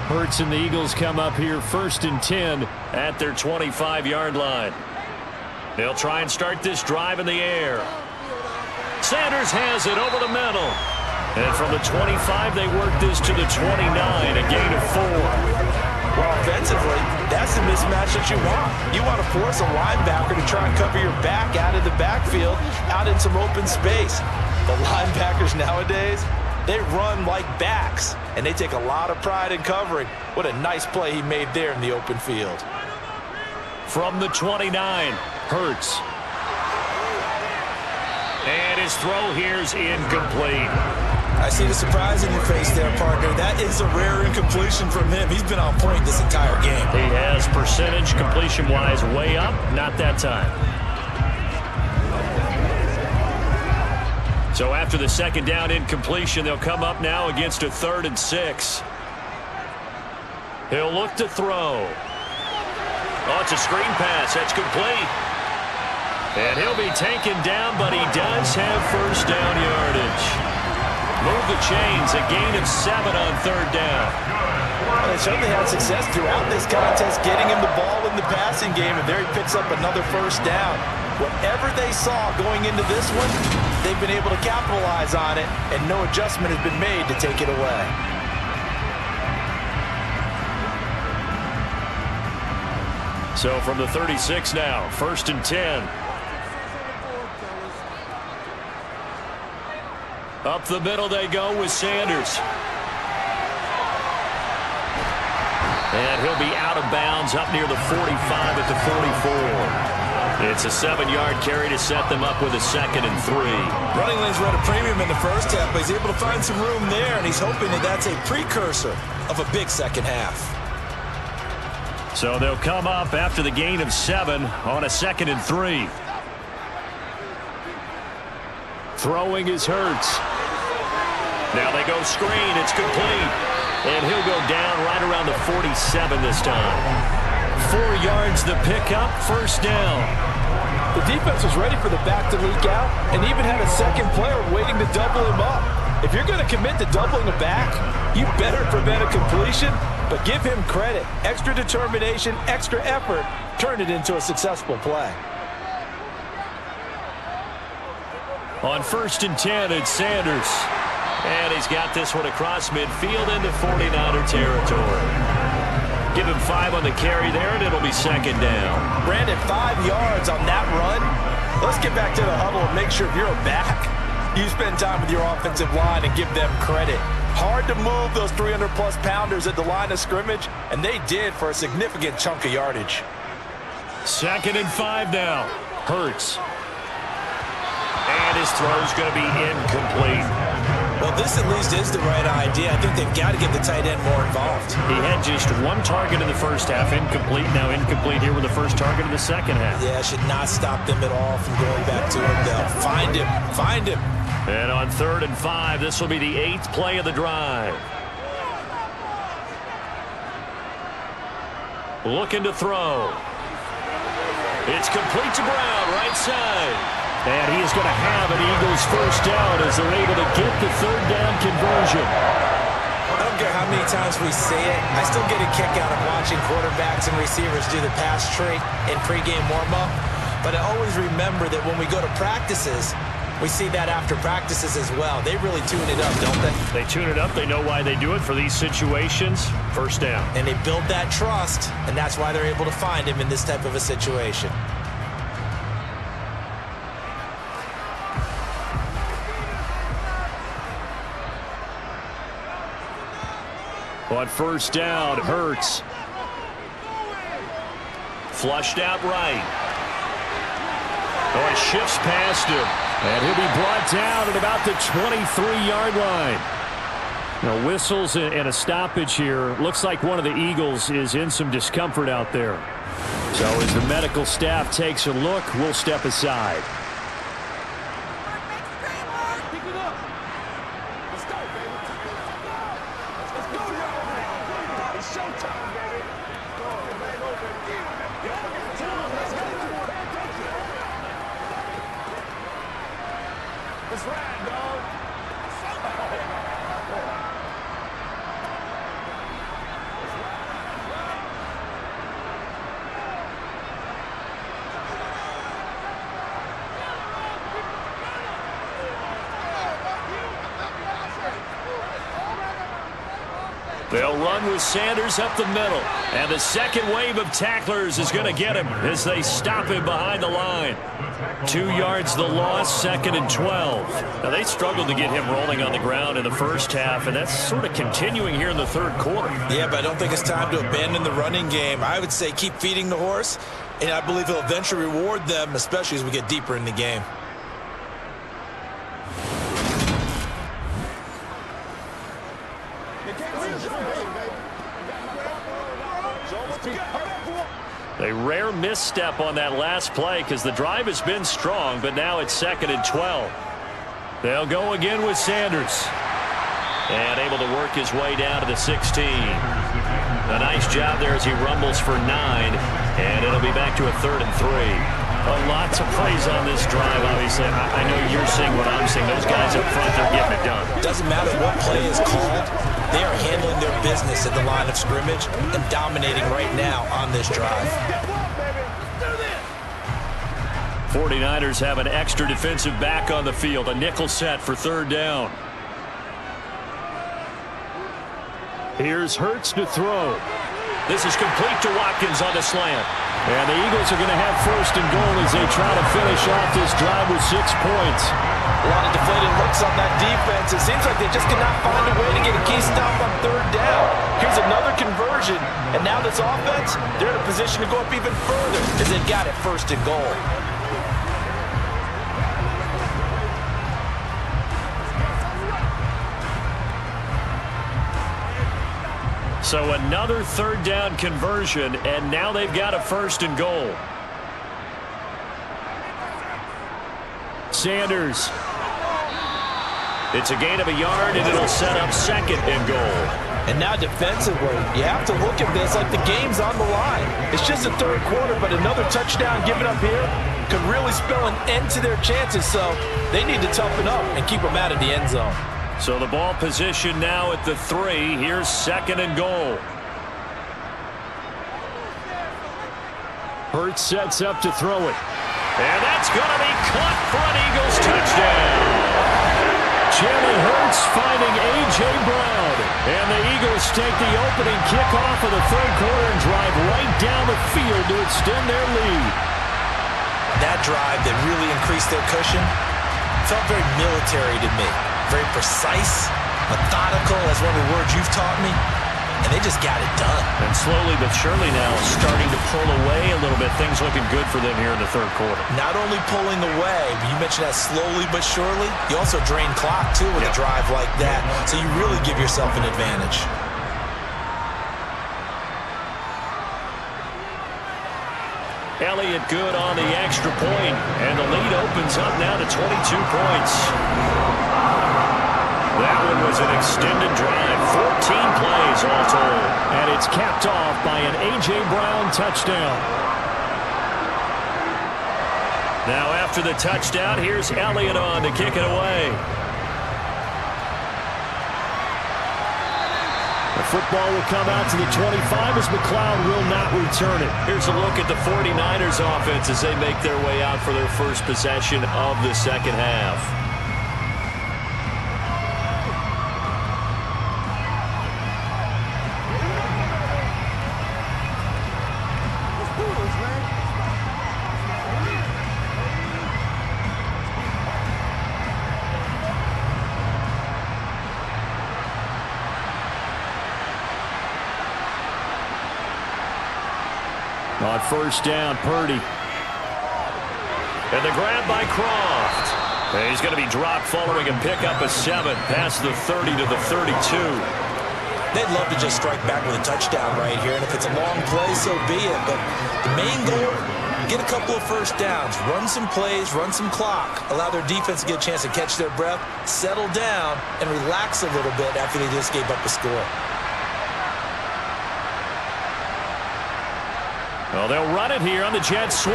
Hurts and the Eagles come up here first and 10 at their 25-yard line. They'll try and start this drive in the air. Sanders has it over the middle. And from the 25, they work this to the 29, a gain of 4. Well, offensively, that's the mismatch that you want. You want to force a linebacker to try and cover your back out of the backfield, out in some open space. The linebackers nowadays, they run like backs, and they take a lot of pride in covering. What a nice play he made there in the open field. From the 29, Hurts. And his throw here's incomplete. I see the surprise in your face there, partner. That is a rare incompletion from him. He's been on point this entire game. He has percentage completion-wise way up. Not that time. So after the second down incompletion, they'll come up now against a 3rd and 6. He'll look to throw. Oh, it's a screen pass. That's complete. And he'll be taken down, but he does have first down yardage. Move the chains, a gain of 7 on 3rd down. Well, they certainly had success throughout this contest, getting him the ball in the passing game, and there he picks up another first down. Whatever they saw going into this one, they've been able to capitalize on it, and no adjustment has been made to take it away. So from the 36 now, 1st and 10. Up the middle they go with Sanders. And he'll be out of bounds up near the 45 at the 44. It's a 7-yard carry to set them up with a 2nd and 3. Running lanes were at a premium in the first half, but he's able to find some room there, and he's hoping that that's a precursor of a big second half. So they'll come up after the gain of 7 on a 2nd and 3. Throwing is Hurts. Now they go screen. It's complete. And he'll go down right around the 47 this time. 4 yards the pickup, first down. The defense was ready for the back to leak out and even had a second player waiting to double him up. If you're going to commit to doubling a back, you better prevent a completion, but give him credit. Extra determination, extra effort, turned it into a successful play. On 1st and 10, it's Sanders. And he's got this one across midfield into 49er territory. Give him 5 on the carry there, and it'll be 2nd down. Brandon, 5 yards on that run. Let's get back to the huddle and make sure if you're a back, you spend time with your offensive line and give them credit. Hard to move those 300-plus pounders at the line of scrimmage, and they did for a significant chunk of yardage. 2nd and 5 now. Hurts. And his throw's going to be incomplete. Well, this at least is the right idea. I think they've got to get the tight end more involved. He had just 1 target in the first half, incomplete. Now incomplete here with the first target in the second half. Yeah, should not stop them at all from going back to him. They'll find him. Find him. And on 3rd and 5, this will be the 8th play of the drive. Looking to throw. It's complete to Brown, right side. And he is going to have an Eagles first down as they're able to get the 3rd down conversion. I don't don't care how many times we say it, I still get a kick out of watching quarterbacks and receivers do the pass tree in pregame warm-up. But I always remember that when we go to practices, we see that after practices as well. They really tune it up, don't they? They tune it up. They know why they do it for these situations. First down. And they build that trust, and that's why they're able to find him in this type of a situation. On first down, Hurts. Flushed out right. Oh, he shifts past him. And he'll be brought down at about the 23-yard line. Now, whistles and a stoppage here. Looks like one of the Eagles is in some discomfort out there. So as the medical staff takes a look, we'll step aside. They'll run with Sanders up the middle. And the second wave of tacklers is going to get him as they stop him behind the line. 2 yards the loss, 2nd and 12. Now, they struggled to get him rolling on the ground in the first half, and that's sort of continuing here in the third quarter. Yeah, but I don't think it's time to abandon the running game. I would say keep feeding the horse, and I believe he'll eventually reward them, especially as we get deeper in the game. A rare misstep on that last play because the drive has been strong, but now it's 2nd and 12. They'll go again with Sanders. And able to work his way down to the 16. A nice job there as he rumbles for 9. And it'll be back to a 3rd and 3. Lots of plays on this drive, obviously. I know you're seeing what I'm seeing. Those guys up front, they're getting it done. Doesn't matter what play is called. They are handling their business at the line of scrimmage and dominating right now on this drive. 49ers have an extra defensive back on the field. A nickel set for 3rd down. Here's Hurts to throw. This is complete to Watkins on the slant. And the Eagles are going to have 1st and goal as they try to finish off this drive with 6 points. A lot of deflated looks on that defense. It seems like they just cannot find a way to get a key stop on 3rd down. Here's another conversion, and now this offense, they're in a position to go up even further as they've got it 1st and goal. So another 3rd down conversion, and now they've got a 1st and goal. Sanders. It's a gain of a yard, and it'll set up 2nd and goal. And now defensively, you have to look at this like the game's on the line. It's just the 3rd quarter, but another touchdown given up here could really spell an end to their chances, so they need to toughen up and keep them out of the end zone. So the ball position now at the 3. Here's 2nd and goal. Hurts sets up to throw it. And that's going to be caught for an Eagles touchdown. Jalen Hurts finding A.J. Brown. And the Eagles take the opening kickoff of the 3rd quarter and drive right down the field to extend their lead. That drive that really increased their cushion felt very military to me. Very precise, methodical, that's one of the words you've taught me, and they just got it done. And slowly but surely now starting to pull away a little bit. Things looking good for them here in the 3rd quarter. Not only pulling away, but you mentioned that slowly but surely, you also drain clock too with a drive like that, so you really give yourself an advantage. Elliott good on the extra point, and the lead opens up now to 22 points. That one was an extended drive, 14 plays all told. And it's capped off by an A.J. Brown touchdown. Now after the touchdown, here's Elliott on to kick it away. The football will come out to the 25 as McLeod will not return it. Here's a look at the 49ers offense as they make their way out for their first possession of the second half. On first down, Purdy. And the grab by Croft. And he's going to be dropped following a pickup of 7 past the 30 to the 32. They'd love to just strike back with a touchdown right here, and if it's a long play, so be it. But the main goal, get a couple of first downs, run some plays, run some clock, allow their defense to get a chance to catch their breath, settle down, and relax a little bit after they just gave up a score. Well, they'll run it here on the jet sweep.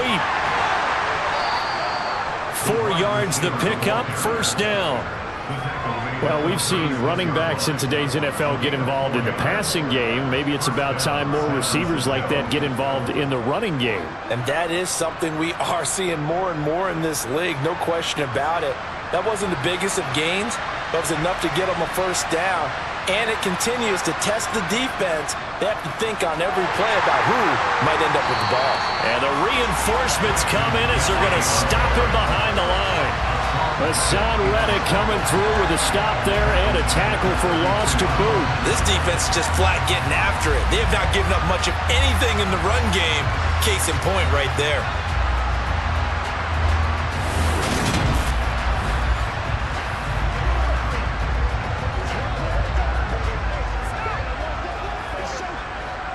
4 yards the pickup, first down. Well, we've seen running backs in today's NFL get involved in the passing game. Maybe it's about time more receivers like that get involved in the running game. And that is something we are seeing more and more in this league, no question about it. That wasn't the biggest of gains, but it was enough to get them a first down. And it continues to test the defense. They have to think on every play about who might end up with the ball. And the reinforcements come in as they're going to stop him behind the line. Hassan Reddick coming through with a stop there and a tackle for loss to boot. This defense is just flat getting after it. They have not given up much of anything in the run game. Case in point right there.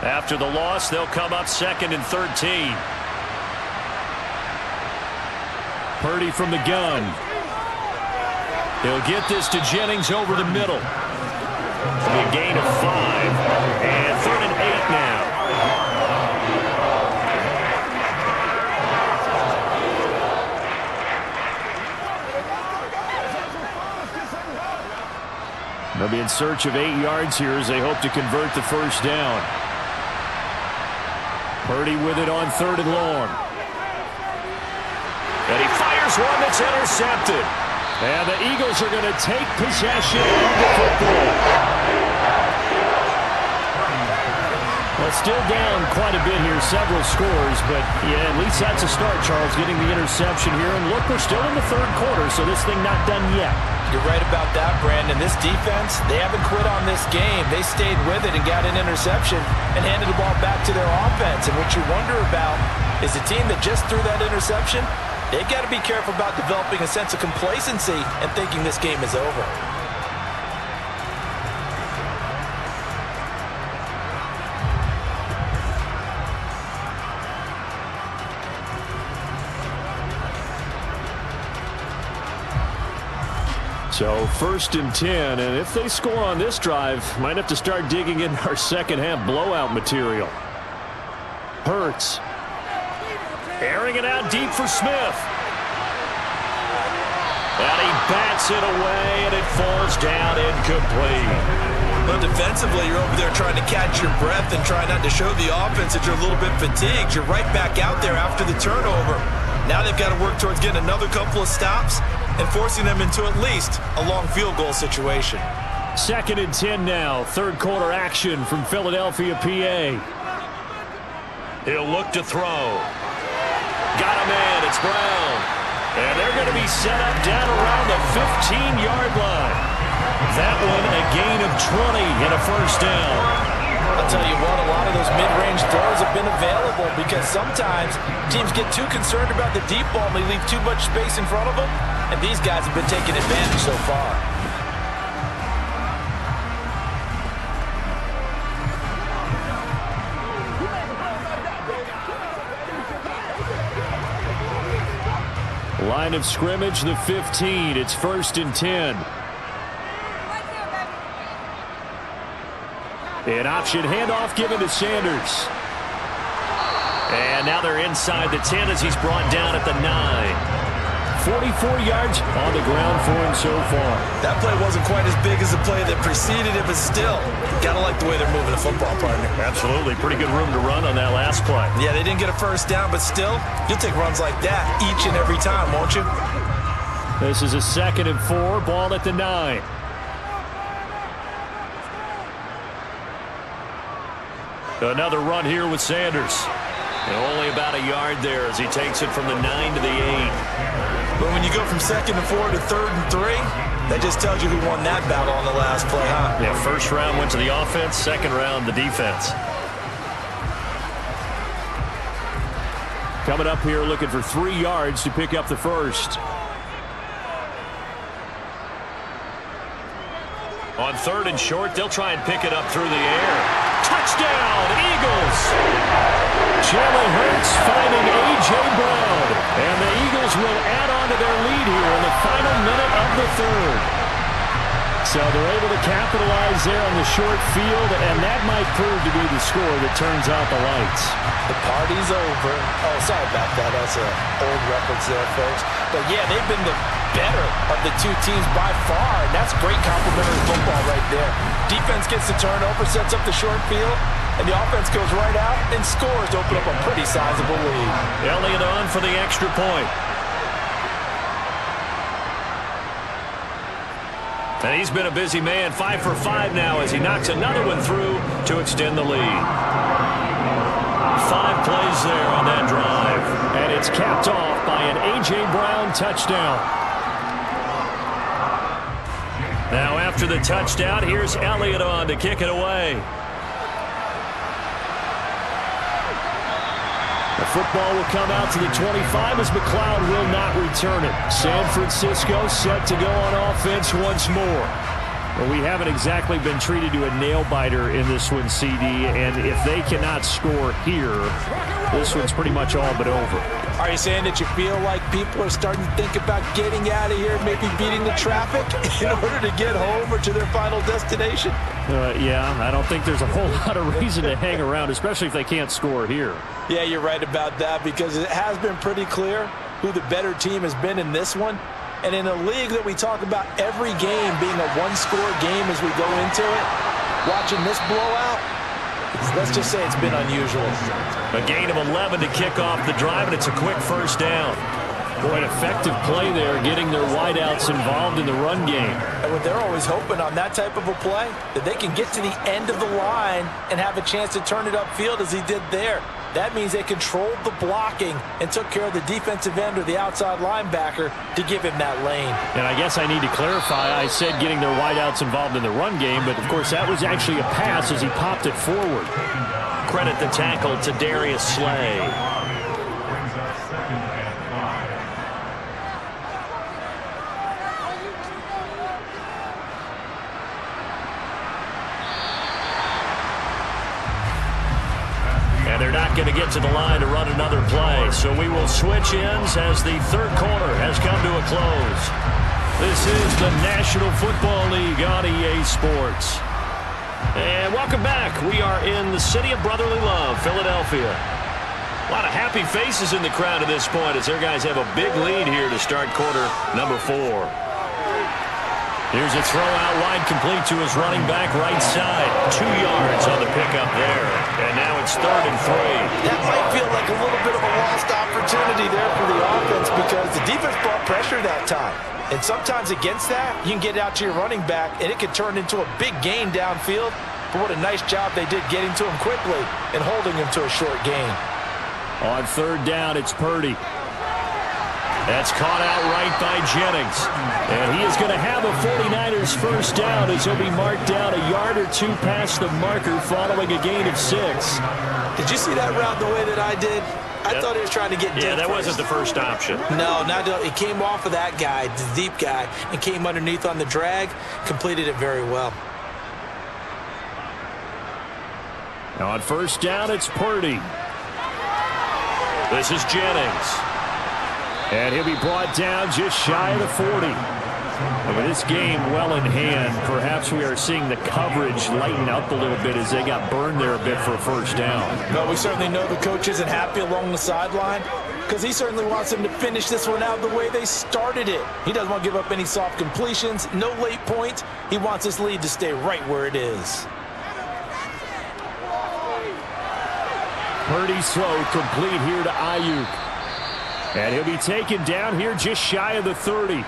After the loss, they'll come up 2nd and 13. Purdy from the gun. He'll get this to Jennings over the middle. A gain of 5. And 3rd and 8 now. They'll be in search of 8 yards here as they hope to convert the first down. Purdy with it on 3rd and long. And he fires one that's intercepted. And the Eagles are going to take possession of the football. Well, still down quite a bit here, several scores, but yeah, at least that's a start, Charles, getting the interception here. And look, we're still in the 3rd quarter, so this thing not done yet. You're right about that, Brandon. This defense, they haven't quit on this game. They stayed with it and got an interception and handed the ball back to their offense. And what you wonder about is the team that just threw that interception, they've got to be careful about developing a sense of complacency and thinking this game is over. So 1st and 10, and if they score on this drive, might have to start digging in our second half blowout material. Hurts. Airing it out deep for Smith. And he bats it away, and it falls down incomplete. But defensively, you're over there trying to catch your breath and try not to show the offense that you're a little bit fatigued. You're right back out there after the turnover. Now they've got to work towards getting another couple of stops and forcing them into at least a long field goal situation. 2nd and 10 now. 3rd quarter action from Philadelphia, PA. He'll look to throw. Got him in. It's Brown. And they're going to be set up down around the 15-yard line. That one a gain of 20 and a first down. I'll tell you what, a lot of those mid-range throws have been available because sometimes teams get too concerned about the deep ball and they leave too much space in front of them, and these guys have been taking advantage so far. Line of scrimmage, the 15. It's 1st and 10. An option handoff given to Sanders. And now they're inside the 10 as he's brought down at the 9. 44 yards on the ground for him so far. That play wasn't quite as big as the play that preceded it, but still, got a like the way they're moving the football, partner. Absolutely. Pretty good room to run on that last play. Yeah, they didn't get a first down, but still, you'll take runs like that each and every time, won't you? This is a 2nd and 4, ball at the 9. Another run here with Sanders. And only about a yard there as he takes it from the 9 to the 8. But when you go from 2nd and 4 to 3rd and 3, that just tells you who won that battle on the last play, huh? Yeah, first round went to the offense, second round the defense. Coming up here looking for 3 yards to pick up the first. On 3rd and short, they'll try and pick it up through the air. Touchdown, Eagles! Jalen Hurts finding A.J. Brown. And the Eagles will add on to their lead here in the final minute of the 3rd. So they're able to capitalize there on the short field, and that might prove to be the score that turns out the lights. The party's over. Oh, sorry about that. That's an old reference there, folks. But, yeah, they've been the better of the two teams by far, and that's great complimentary football right there. Defense gets the turnover, sets up the short field, and the offense goes right out and scores to open up a pretty sizable lead. Elliott on for the extra point. And he's been a busy man, 5 for 5 now as he knocks another one through to extend the lead. 5 plays there on that drive. And it's capped off by an A.J. Brown touchdown. Now after the touchdown, here's Elliott on to kick it away. The football will come out to the 25 as McLeod will not return it. San Francisco set to go on offense once more. Well, we haven't exactly been treated to a nail-biter in this one, CD, and if they cannot score here, this one's pretty much all but over. Are you saying that you feel like people are starting to think about getting out of here, maybe beating the traffic in order to get home or to their final destination? Yeah, I don't think there's a whole lot of reason to hang around, especially if they can't score here. Yeah, you're right about that because it has been pretty clear who the better team has been in this one. And in a league that we talk about every game being a one-score game as we go into it, watching this blowout, let's just say it's been unusual. A gain of 11 to kick off the drive, and it's a quick first down. Boy, an effective play there, getting their wideouts involved in the run game. And what they're always hoping on that type of a play, that they can get to the end of the line and have a chance to turn it upfield as he did there. That means they controlled the blocking and took care of the defensive end or the outside linebacker to give him that lane. And I guess I need to clarify, I said getting their wideouts involved in the run game, but of course that was actually a pass as he popped it forward. Credit the tackle to Darius Slay. And they're not going to get to the line to run another play. So we will switch ends as the 3rd quarter has come to a close. This is the National Football League on EA Sports. And welcome back. We are in the city of brotherly love, Philadelphia. A lot of happy faces in the crowd at this point as their guys have a big lead here to start quarter number 4. Here's a throw out wide, complete to his running back right side. 2 yards on the pickup there. And now it's 3rd and 3. That might feel like a little bit of a lost opportunity there for the offense because the defense brought pressure that time. And sometimes against that, you can get out to your running back, and it can turn into a big gain downfield. But what a nice job they did getting to him quickly and holding him to a short gain. On 3rd down, it's Purdy. That's caught out right by Jennings. And he is going to have a 49ers first down as he'll be marked down a yard or 2 past the marker following a gain of 6. Did you see that route the way that I did? I thought he was trying to get deep. Yeah, that wasn't the first option. No, it came off of that guy, the deep guy, and came underneath on the drag, completed it very well. Now on 1st down, it's Purdy. This is Jennings. And he'll be brought down just shy of the 40. And with this game well in hand, perhaps we are seeing the coverage lighten up a little bit as they got burned there a bit for a first down. Well, we certainly know the coach isn't happy along the sideline because he certainly wants them to finish this one out the way they started it. He doesn't want to give up any soft completions, no late points. He wants this lead to stay right where it is. Purdy's throw complete here to Ayuk. And he'll be taken down here just shy of the 30.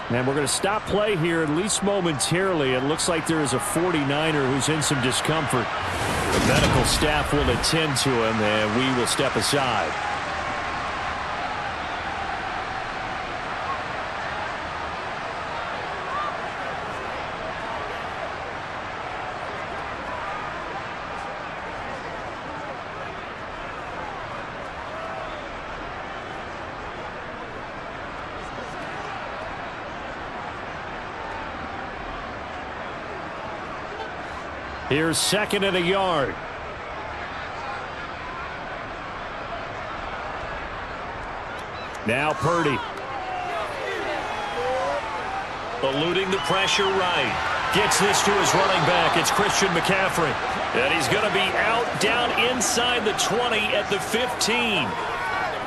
And we're going to stop play here at least momentarily. It looks like there is a 49er who's in some discomfort. The medical staff will attend to him, and we will step aside. Here's 2nd and a yard. Now Purdy. Eluding the pressure right. Gets this to his running back. It's Christian McCaffrey. And he's going to be out down inside the 20 at the 15.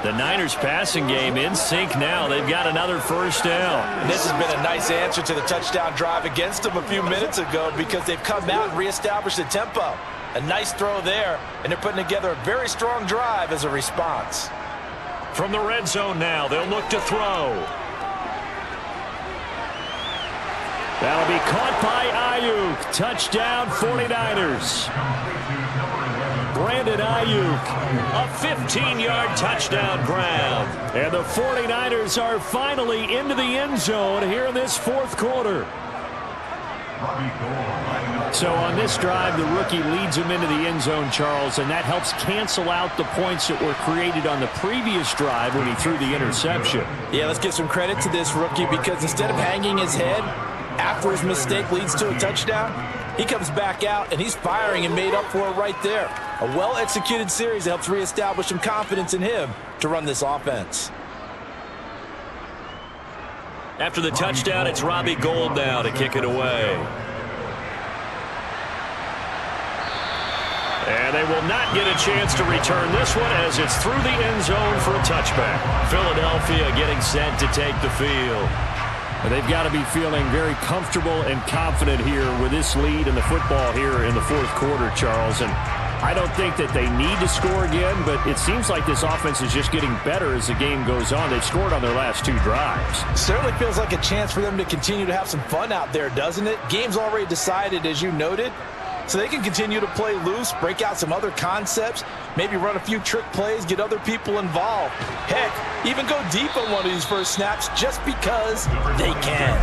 The Niners passing game in sync now. They've got another first down. This has been a nice answer to the touchdown drive against them a few minutes ago because they've come out and reestablished the tempo. A nice throw there, and they're putting together a very strong drive as a response. From the red zone now, they'll look to throw. That'll be caught by Ayuk. Touchdown 49ers. Brandon Ayuk, a 15-yard touchdown grab. And the 49ers are finally into the end zone here in this 4th quarter. So on this drive, the rookie leads him into the end zone, Charles, and that helps cancel out the points that were created on the previous drive when he threw the interception. Yeah, let's give some credit to this rookie because instead of hanging his head after his mistake leads to a touchdown, he comes back out and he's firing and made up for it right there. A well-executed series that helps reestablish some confidence in him to run this offense. After the touchdown, it's Robbie Gould now to kick it away. And they will not get a chance to return this one as it's through the end zone for a touchback. Philadelphia getting set to take the field. They've got to be feeling very comfortable and confident here with this lead in the football here in the 4th quarter, Charles. And I don't think that they need to score again, but it seems like this offense is just getting better as the game goes on. They've scored on their last 2 drives. Certainly feels like a chance for them to continue to have some fun out there, doesn't it? Game's already decided, as you noted. So they can continue to play loose, break out some other concepts, maybe run a few trick plays, get other people involved. Heck, even go deep on one of these first snaps just because they can.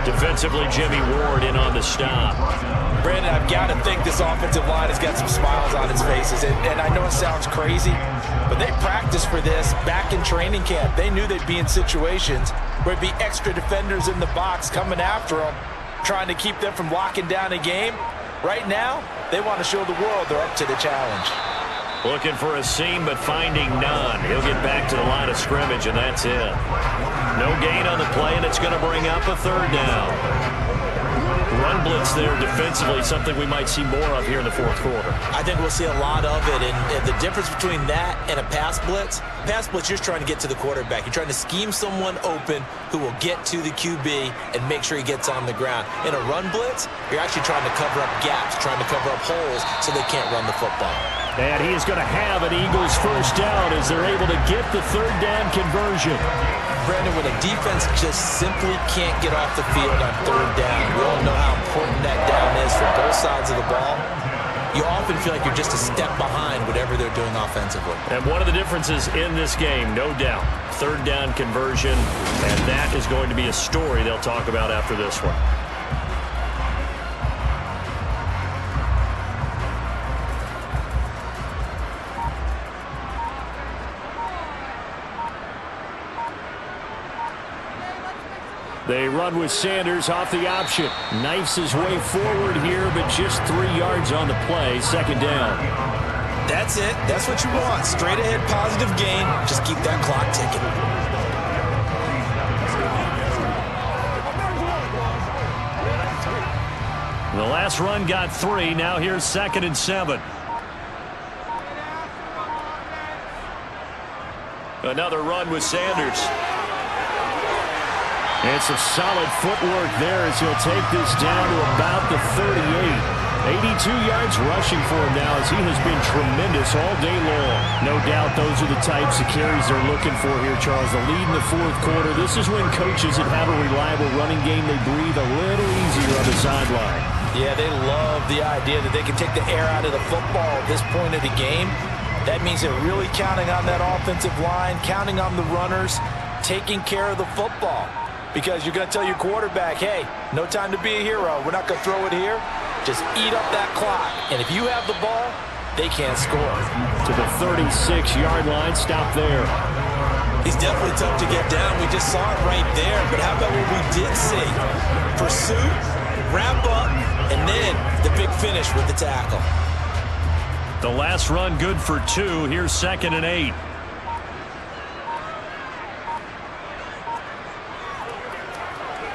Defensively, Jimmy Ward in on the stop. Brandon, I've got to think this offensive line has got some smiles on its faces. And I know it sounds crazy, but they practiced for this back in training camp. They knew they'd be in situations where it'd be extra defenders in the box coming after them, trying to keep them from locking down a game. Right now, they want to show the world they're up to the challenge. Looking for a seam, but finding none. He'll get back to the line of scrimmage, and that's it. No gain on the play, and it's going to bring up a 3rd down. Run blitz there defensively, something we might see more of here in the 4th quarter. I think we'll see a lot of it, and the difference between that and a pass blitz, you're trying to get to the quarterback. You're trying to scheme someone open who will get to the QB and make sure he gets on the ground. In a run blitz, you're actually trying to cover up gaps, trying to cover up holes so they can't run the football. And he is going to have an Eagles first down as they're able to get the 3rd down conversion. Brandon, when a defense just simply can't get off the field on 3rd down, we all know how important that down is for both sides of the ball. You often feel like you're just a step behind whatever they're doing offensively. And one of the differences in this game, no doubt, 3rd down conversion, and that is going to be a story they'll talk about after this one. They run with Sanders off the option. Knifes his way forward here, but just 3 yards on the play. 2nd down. That's it. That's what you want. Straight ahead, positive gain. Just keep that clock ticking. The last run got 3. Now here's 2nd and 7. Another run with Sanders. It's a solid footwork there as he'll take this down to about the 38. 82 yards rushing for him now as he has been tremendous all day long. No doubt those are the types of carries they're looking for here, Charles. The lead in the fourth quarter. This is when coaches that have a reliable running game, they breathe a little easier on the sideline. Yeah, they love the idea that they can take the air out of the football at this point of the game. That means they're really counting on that offensive line, counting on the runners, taking care of the football. Because you're going to tell your quarterback, hey, no time to be a hero. We're not going to throw it here. Just eat up that clock. And if you have the ball, they can't score. To the 36-yard line. Stop there. He's definitely tough to get down. We just saw it right there. But how about what we did see? Pursuit, wrap up, and then the big finish with the tackle. The last run good for 2. Here's 2nd and 8.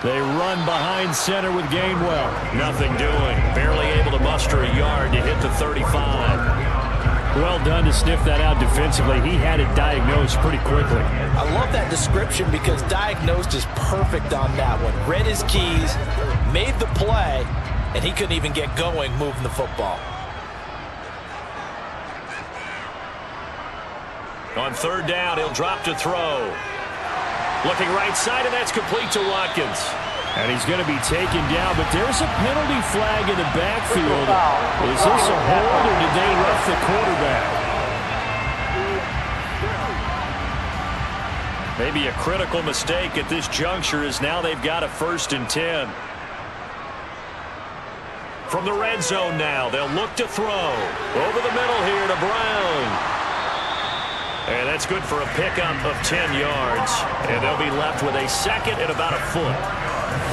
They run behind center with Gainwell. Nothing doing. Barely able to muster a yard to hit the 35. Well done to sniff that out defensively. He had it diagnosed pretty quickly. I love that description because diagnosed is perfect on that one. Read his keys, made the play, and he couldn't even get going moving the football. On 3rd down, he'll drop to throw. Looking right side, and that's complete to Watkins. And he's going to be taken down, but there's a penalty flag in the backfield. Is this a hold, or did they rough the quarterback? Maybe a critical mistake at this juncture as now they've got a 1st and 10. From the red zone now, they'll look to throw. Over the middle here to Brown. And that's good for a pickup of 10 yards. And they'll be left with a 2nd and about a foot.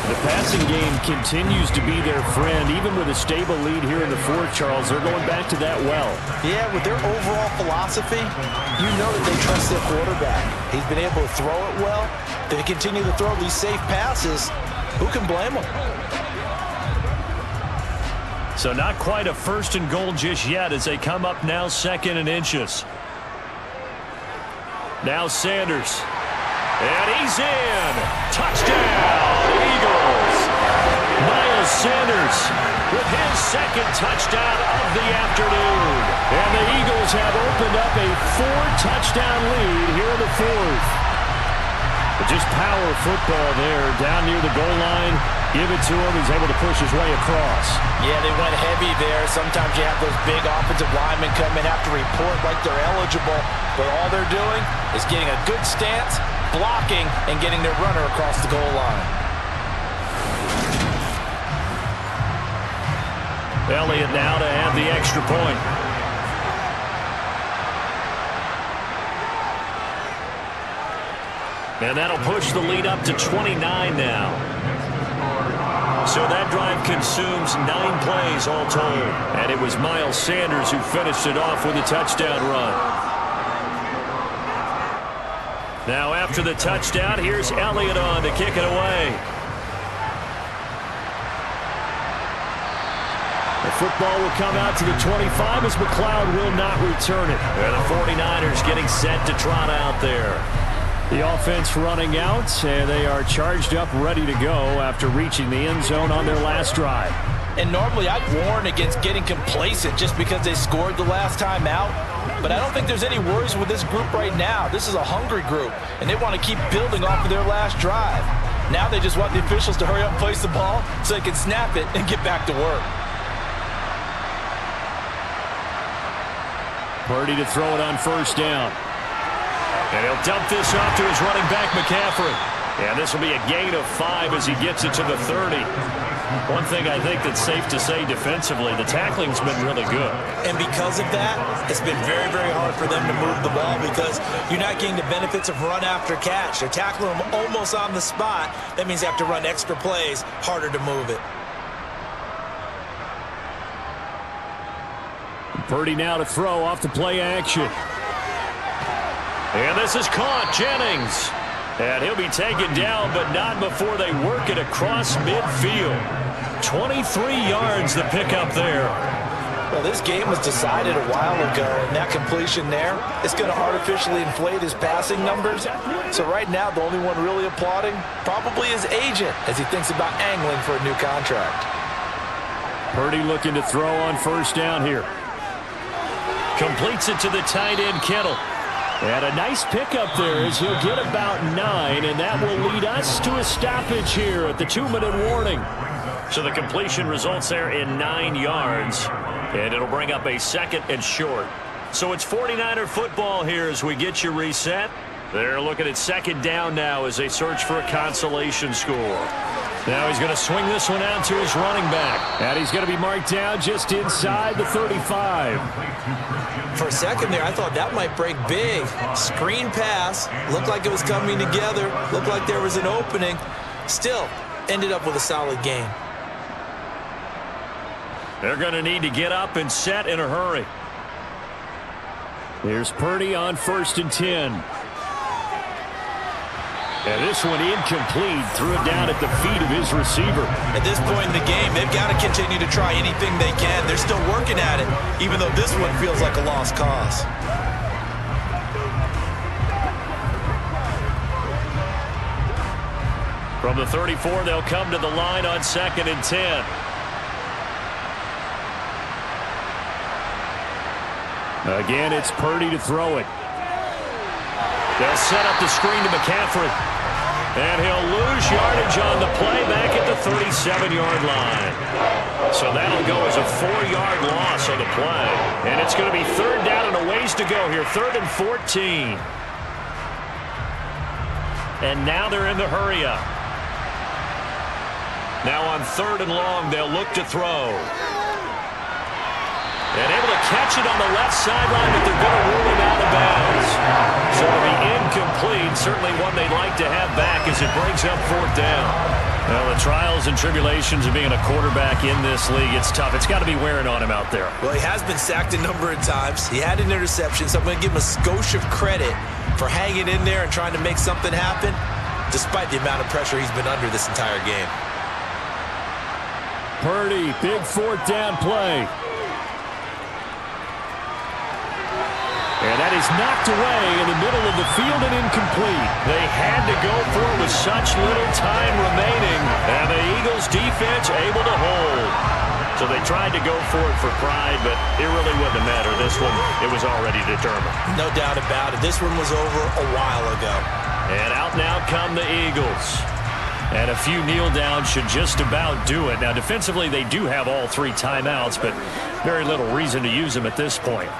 The passing game continues to be their friend. Even with a stable lead here in the fourth, Charles, they're going back to that well. Yeah, with their overall philosophy, you know that they trust their quarterback. He's been able to throw it well. They continue to throw these safe passes. Who can blame them? So not quite a 1st and goal just yet as they come up now 2nd and inches. Now Sanders. And he's in. Touchdown, Eagles. Miles Sanders with his 2nd touchdown of the afternoon. And the Eagles have opened up a 4-touchdown lead here in the 4th. But just power football there down near the goal line. Give it to him. He's able to push his way across. Yeah, they went heavy there. Sometimes you have those big offensive linemen come in, have to report like they're eligible. But all they're doing is getting a good stance, blocking, and getting their runner across the goal line. Elliott now to add the extra point. And that'll push the lead up to 29 now. So that drive consumes 9 plays all told. And it was Miles Sanders who finished it off with a touchdown run. Now after the touchdown, here's Elliott on to kick it away. The football will come out to the 25 as McLeod will not return it. And the 49ers getting set to trot out there. The offense running out, and they are charged up, ready to go after reaching the end zone on their last drive. And normally I'd warn against getting complacent just because they scored the last time out. But I don't think there's any worries with this group right now. This is a hungry group, and they want to keep building off of their last drive. Now they just want the officials to hurry up and place the ball so they can snap it and get back to work. Purdy to throw it on 1st down. And he'll dump this off to his running back, McCaffrey. And this will be a gain of 5 as he gets it to the 30. One thing I think that's safe to say defensively, the tackling's been really good. And because of that, it's been very, very hard for them to move the ball because you're not getting the benefits of run after catch. They're tackling them almost on the spot. That means they have to run extra plays, harder to move it. Purdy now to throw off the play action. And this is caught, Jennings. And he'll be taken down, but not before they work it across midfield. 23 yards the pickup there. Well, this game was decided a while ago, and that completion there is going to artificially inflate his passing numbers. So right now, the only one really applauding probably his agent as he thinks about angling for a new contract. Purdy looking to throw on first down here. Completes it to the tight end, Kittle. And a nice pickup there as he'll get about 9, and that will lead us to a stoppage here at the 2-minute warning. So the completion results there in 9 yards, and it'll bring up a 2nd and short. So it's 49er football here as we get you reset. They're looking at 2nd down now as they search for a consolation score. Now he's going to swing this one out to his running back. And he's going to be marked down just inside the 35. For a second there, I thought that might break big. Screen pass. Looked like it was coming together. Looked like there was an opening. Still, ended up with a solid gain. They're going to need to get up and set in a hurry. Here's Purdy on 1st and 10. And this one incomplete. Threw it down at the feet of his receiver. At this point in the game, they've got to continue to try anything they can. They're still working at it, even though this one feels like a lost cause. From the 34, they'll come to the line on 2nd and 10. Again, it's Purdy to throw it. They'll set up the screen to McCaffrey. And he'll lose yardage on the play back at the 37-yard line. So that'll go as a 4-yard loss on the play. And it's going to be 3rd down and a ways to go here. 3rd and 14. And now they're in the hurry up. Now on 3rd and long, they'll look to throw. And able to catch it on the left sideline, but they're going to rule him out of bounds. So it'll be incomplete. Certainly one they'd like to have back as it brings up 4th down. Well, the trials and tribulations of being a quarterback in this league, it's tough. It's got to be wearing on him out there. Well, he has been sacked a number of times. He had an interception, so I'm going to give him a skosh of credit for hanging in there and trying to make something happen, despite the amount of pressure he's been under this entire game. Purdy, big 4th down play. And that is knocked away in the middle of the field and incomplete. They had to go for it with such little time remaining, and the Eagles defense able to hold. So they tried to go for it for pride, but it really wouldn't have mattered. This one, it was already determined. No doubt about it. This one was over a while ago. And out now come the Eagles. And a few kneel downs should just about do it. Now, defensively, they do have all 3 timeouts, but very little reason to use them at this point.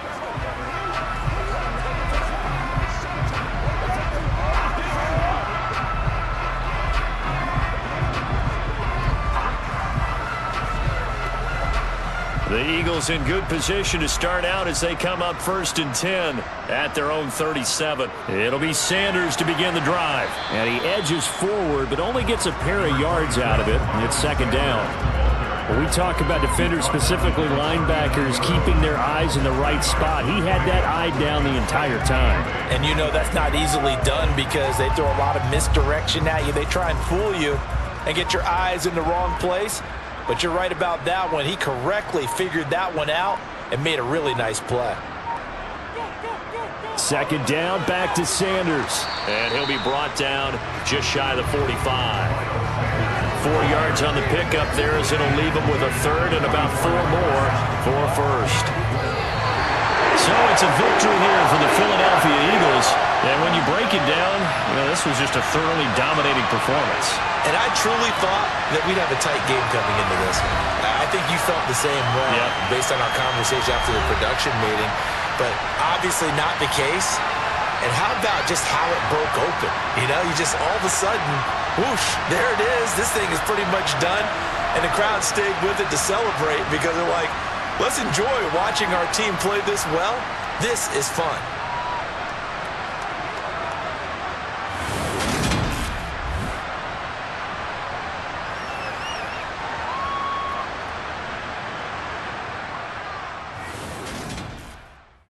The Eagles in good position to start out as they come up 1st and 10 at their own 37. It'll be Sanders to begin the drive. And he edges forward, but only gets a pair of yards out of it. And it's 2nd down. When we talk about defenders, specifically linebackers, keeping their eyes in the right spot, he had that eye down the entire time. And you know that's not easily done because they throw a lot of misdirection at you. They try and fool you and get your eyes in the wrong place. But you're right about that one. He correctly figured that one out and made a really nice play. 2nd down, back to Sanders. And he'll be brought down just shy of the 45. 4 yards on the pickup there as it'll leave him with a 3rd and about 4 more for 1st. So it's a victory here for the Philadelphia Eagles. And when you break it down, you know, this was just a thoroughly dominating performance. And I truly thought that we'd have a tight game coming into this one. I think you felt the same way based on our conversation after the production meeting. But obviously not the case. And how about just how it broke open? You know, you just all of a sudden, whoosh, there it is. This thing is pretty much done. And the crowd stayed with it to celebrate because they're like, let's enjoy watching our team play this well. This is fun.